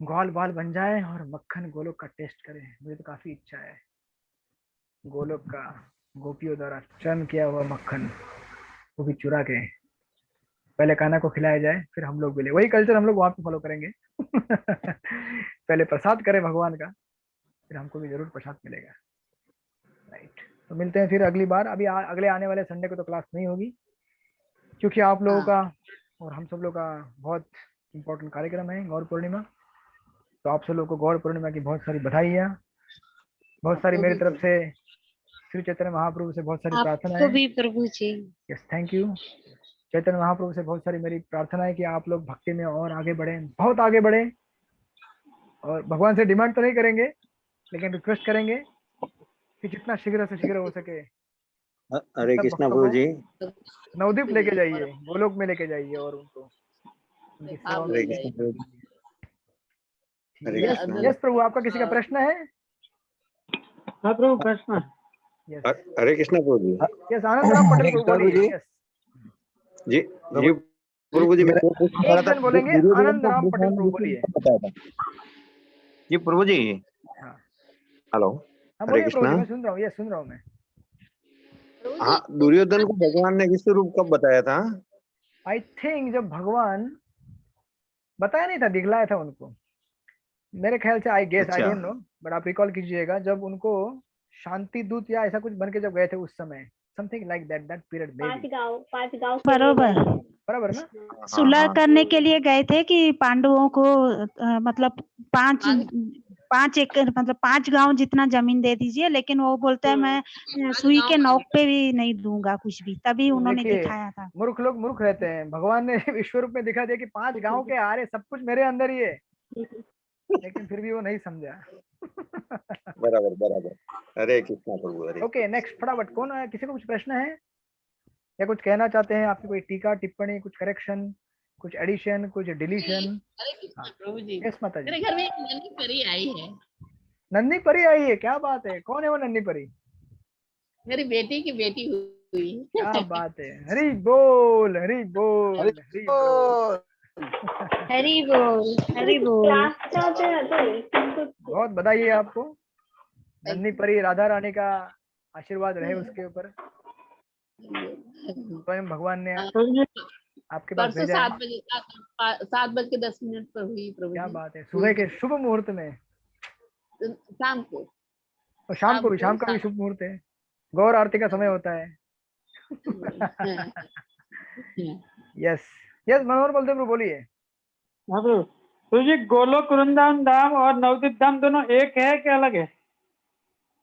[SPEAKER 1] ग्वाल बाल बन जाए और मक्खन गोलोक का टेस्ट करें। मुझे तो काफी इच्छा है गोलोक का गोपियों द्वारा चर्न किया हुआ मक्खन, वो भी चुरा के पहले कान्हा को खिलाया जाए, फिर हम लोग मिले। वही कल्चर हम लोग वहां पे फॉलो करेंगे। पहले प्रसाद करें भगवान का, फिर हमको भी जरूर प्रसाद मिलेगा। राइट, तो मिलते हैं फिर अगली बार। अभी अगले आने वाले संडे को तो क्लास नहीं होगी, क्योंकि आप लोगों का और हम सब लोग का बहुत इम्पोर्टेंट कार्यक्रम है गौर पूर्णिमा। तो आप सब लोग को गौर पूर्णिमा की बहुत सारी बधाइयाँ, बहुत सारी मेरी तरफ से श्री चैतन्य महाप्रभु से बहुत सारी प्रार्थना
[SPEAKER 4] आपको
[SPEAKER 1] है।
[SPEAKER 4] भी प्रभु जी।
[SPEAKER 1] Yes, thank you. Chaitanya Mahaprabhu से बहुत सारी मेरी प्रार्थना है कि आप लोग भक्ति में और आगे बढ़े, बहुत आगे बढ़े। और भगवान से डिमांड तो नहीं करेंगे, लेकिन रिक्वेस्ट करेंगे कि जितना शीघ्र से शीघ्र हो सके
[SPEAKER 10] हरे
[SPEAKER 1] सब
[SPEAKER 10] कृष्णा
[SPEAKER 1] भक्तों
[SPEAKER 10] प्रभु
[SPEAKER 1] को
[SPEAKER 10] जी।
[SPEAKER 1] नवदीप लेके जाइए, गोलोक में लेके जाइए और उनको उनकी सेवा में
[SPEAKER 10] हरे कृष्णा प्रभु जी। हरे
[SPEAKER 1] यस
[SPEAKER 10] कृष्णा।
[SPEAKER 1] यस प्रभु, आपका किसी का प्रश्न है?
[SPEAKER 13] हाँ प्रभु प्रश्न है।
[SPEAKER 1] यस
[SPEAKER 10] हरे कृष्णा प्रभु जी।
[SPEAKER 1] यस, आनंद राम पटेल प्रभु
[SPEAKER 10] प्रभु
[SPEAKER 1] बोलिए।
[SPEAKER 10] जी।
[SPEAKER 1] यस
[SPEAKER 10] जी जी प्रभु जी, मेरा
[SPEAKER 1] एक जन बोलेंगे, आनंद राम पटेल प्रभु बोलिए।
[SPEAKER 10] जी प्रभु जी।
[SPEAKER 1] हाँ
[SPEAKER 10] हेलो,
[SPEAKER 1] हाँ
[SPEAKER 10] हरे
[SPEAKER 1] बोलिए प्रभु जी,
[SPEAKER 10] कृष्णा।
[SPEAKER 1] मैं सुन रहा हूँ। यस सुन रहा हूँ मैं।
[SPEAKER 10] हाँ, दुर्योधन को भगवान ने किस रूप कब बताया था?
[SPEAKER 1] आई थिंक जब भगवान बताया नहीं था, दिखलाया था उनको मेरे ख्याल से। आई गेस, आई
[SPEAKER 10] अच्छा।
[SPEAKER 1] डोंट नो, बट आप रिकॉल कीजिएगा जब उनको शांति दूत या ऐसा कुछ बन के जब गए थे उस समय, समथिंग लाइक दैट पीरियड में।
[SPEAKER 11] पांच गांव के लिए
[SPEAKER 5] बरोबर
[SPEAKER 11] गए थे।
[SPEAKER 1] बराबर ना?
[SPEAKER 5] सुलह करने के लिए गए थे कि पांडवों को मतलब पांच एकड़ मतलब 5 गांव जितना जमीन दे दीजिए, लेकिन वो बोलता है मैं सुई के नोक पे भी नहीं दूंगा कुछ भी। तभी उन्होंने
[SPEAKER 1] देखिए,
[SPEAKER 5] दिखाया था।
[SPEAKER 1] मूर्ख लोग मूर्ख रहते हैं। भगवान ने विश्व रूप में दिखा दिया कि 5 गांव के आ रहे, सब कुछ मेरे अंदर ही है, लेकिन फिर भी वो नहीं समझा।
[SPEAKER 10] बराबर बराबर। हरे कृष्णा प्रभु। हरे
[SPEAKER 1] ओके, नेक्स्ट फटाफट। कौन है? किसी को कुछ प्रश्न है या कुछ कहना चाहते हैं? आपकी कोई टीका टिप्पणी, कुछ करेक्शन, कुछ एडिशन, कुछ डिलीशन?
[SPEAKER 2] हरे कृष्णा प्रभु जी।
[SPEAKER 1] यस माता जी।
[SPEAKER 2] मेरे घर में एक नन्ही परी आई है।
[SPEAKER 1] नन्ही परी आई है? क्या बात है, कौन है वो नन्ही परी?
[SPEAKER 2] मेरी बेटी की बेटी हुई।
[SPEAKER 1] क्या बात है, हरी बोल हरी बोल हरी बोल
[SPEAKER 4] हरी बोल हरी बोल।
[SPEAKER 1] बहुत बधाई है आपको। नन्ही परी राधा रानी का आशीर्वाद रहे उसके ऊपर। स्वयं भगवान ने आपके पास
[SPEAKER 2] परसों
[SPEAKER 1] भेजा है?
[SPEAKER 2] 7:10 पर हुई प्रभु
[SPEAKER 1] क्या
[SPEAKER 2] जी।
[SPEAKER 1] बात है, सुबह के शुभ मुहूर्त में।
[SPEAKER 2] शाम को।
[SPEAKER 1] और शाम को भी, शाम का भी शुभ मुहूर्त है, गौर आरती का समय होता है। यस यस, मनोहर बलदेव प्रभु बोलिए।
[SPEAKER 15] हाँ प्रभु। प्रभु जी, गोलोक वृंदावन धाम और नवदीप धाम दोनों एक है कि अलग है?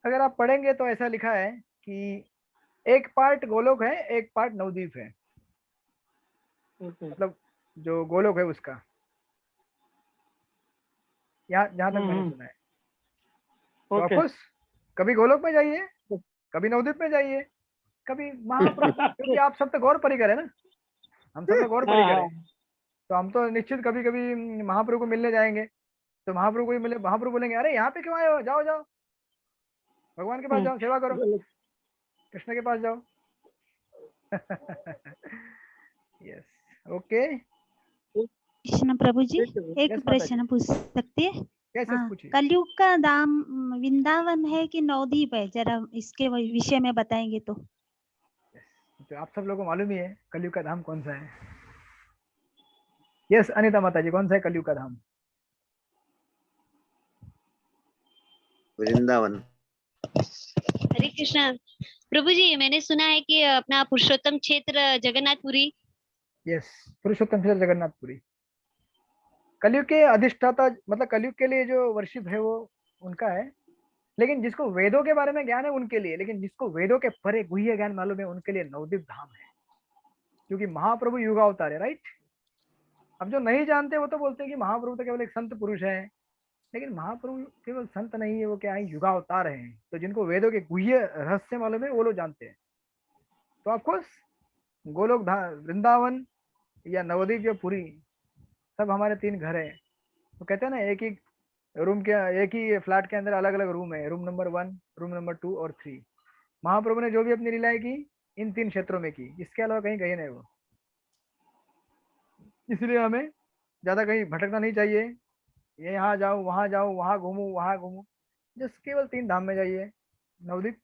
[SPEAKER 1] अगर आप पढ़ेंगे तो ऐसा लिखा है कि एक पार्ट गोलोक है, एक पार्ट नवदीप है। मतलब जो गोलोक है उसका, यहाँ जहाँ तक मैंने सुना है। तो ऑफकोर्स कभी गोलोक में जाइए, कभी नवदीप में जाइए, कभी महाप्रभु, क्योंकि आप सब तो गौर परिकर है ना, हम सब तो गौर परिकर है। तो हम तो निश्चित कभी कभी महाप्रभु को मिलने जाएंगे, तो महाप्रभु को ही मिले, महाप्रभु बोलेंगे अरे यहाँ पे क्यों आए हो, जाओ जाओ भगवान के पास जाओ, सेवा करो, कृष्ण के पास जाओ। Yes, okay.
[SPEAKER 5] कृष्ण प्रभु जी, एक
[SPEAKER 1] Yes,
[SPEAKER 5] प्रश्न पूछ सकती है?
[SPEAKER 1] कैसे
[SPEAKER 5] हाँ,
[SPEAKER 1] पूछिए।
[SPEAKER 5] कलयुग का धाम वृंदावन है कि नवदीप है, जरा इसके विषय में बताएंगे तो।
[SPEAKER 1] तो आप सब लोगों को मालूम ही है कलयुग का धाम कौन सा है। यस अनिता माता जी, कौन सा है कलयुग का धाम?
[SPEAKER 10] वृंदावन।
[SPEAKER 4] हरे कृष्णा प्रभु जी, मैंने सुना है कि अपना पुरुषोत्तम क्षेत्र जगन्नाथपुरी।
[SPEAKER 1] यस, पुरुषोत्तम क्षेत्र जगन्नाथपुरी कलयुग के अधिष्ठाता, मतलब कलयुग के लिए जो वर्षिप है वो उनका है, लेकिन जिसको वेदों के बारे में ज्ञान है उनके लिए, लेकिन जिसको वेदों के परे गुह्य ज्ञान मालूम है उनके लिए नवदीप धाम है, क्योंकि महाप्रभु युगावतार है, राइट। अब जो नहीं जानते वो तो बोलते हैं कि महाप्रभु तो केवल एक संत पुरुष है, लेकिन महाप्रभु केवल संत नहीं है, वो क्या है, युगावतार है। तो जिनको वेदों के गुह्य रहस्य मालूम है वो लोग जानते हैं। तो ऑफकोर्स गोलोक वृंदावन या नवदीप या पुरी, सब हमारे 3 घर है। तो कहते हैं ना, एक ही रूम के, एक ही फ्लैट के अंदर अलग अलग रूम है, रूम नंबर 1, रूम नंबर 2 और 3। महाप्रभु ने जो भी अपनी लीलाएं की इन 3 क्षेत्रों में की, इसके अलावा कहीं गए नहीं वो। इसलिए हमें ज्यादा कहीं भटकना नहीं चाहिए, ये यहाँ जाओ वहां जाओ, वहां घूमू वहां घूमू, जस्ट केवल 3 धाम में जाइए, नवदीप,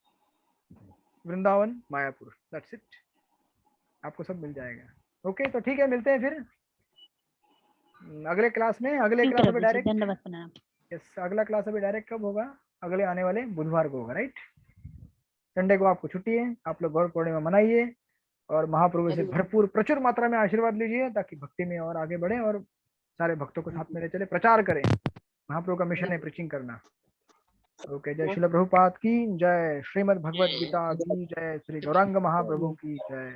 [SPEAKER 1] वृंदावन, मायापुर, दैट्स इट, आपको सब मिल जाएगा। ओके, तो ठीक है, मिलते हैं फिर अगले क्लास में। अगले क्लास अभी डायरेक्ट,
[SPEAKER 5] धन्यवाद प्रणाम।
[SPEAKER 1] यस, अगला क्लास अभी डायरेक्ट कब होगा? अगले आने वाले बुधवार को होगा, राइट। संडे को आपको छुट्टी है, आप लोग गौर पूर्णिमा मनाइए और महाप्रभु से भरपूर प्रचुर मात्रा में आशीर्वाद लीजिए, ताकि भक्ति में और आगे बढ़े और सारे भक्तों को साथ में ले चले, प्रचार करें। महाप्रभु का मिशन है प्रीचिंग करना। ओके, जय श्रील प्रभुपाद की जय, श्रीमद् भगवद गीता की जय, श्री गौरांग महाप्रभु की जय।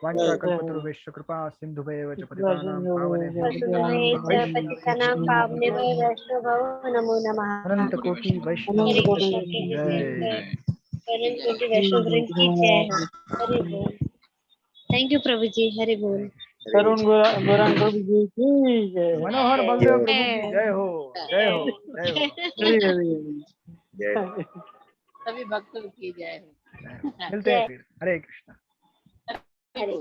[SPEAKER 1] वांछा कल्पतरुभ्यश्च कृपा सिंधुभैव च पतितानां
[SPEAKER 4] नमो नमः।
[SPEAKER 1] अनंत कोटि वैष्णव
[SPEAKER 4] हरे कृष्ण की
[SPEAKER 1] जय।
[SPEAKER 4] अनंत कोटि वैष्णव वृंद की जय। हरि बोल। थैंक यू प्रभु जी, हरि बोल।
[SPEAKER 15] तरुण गौरांग प्रभु जी की जय।
[SPEAKER 1] मनोहर बलदेव प्रभु की जय हो, जय हो, जय हो।
[SPEAKER 2] सभी भक्तों की जय हो।
[SPEAKER 1] मिलते हैं फिर, हरे कृष्णा।
[SPEAKER 4] हरे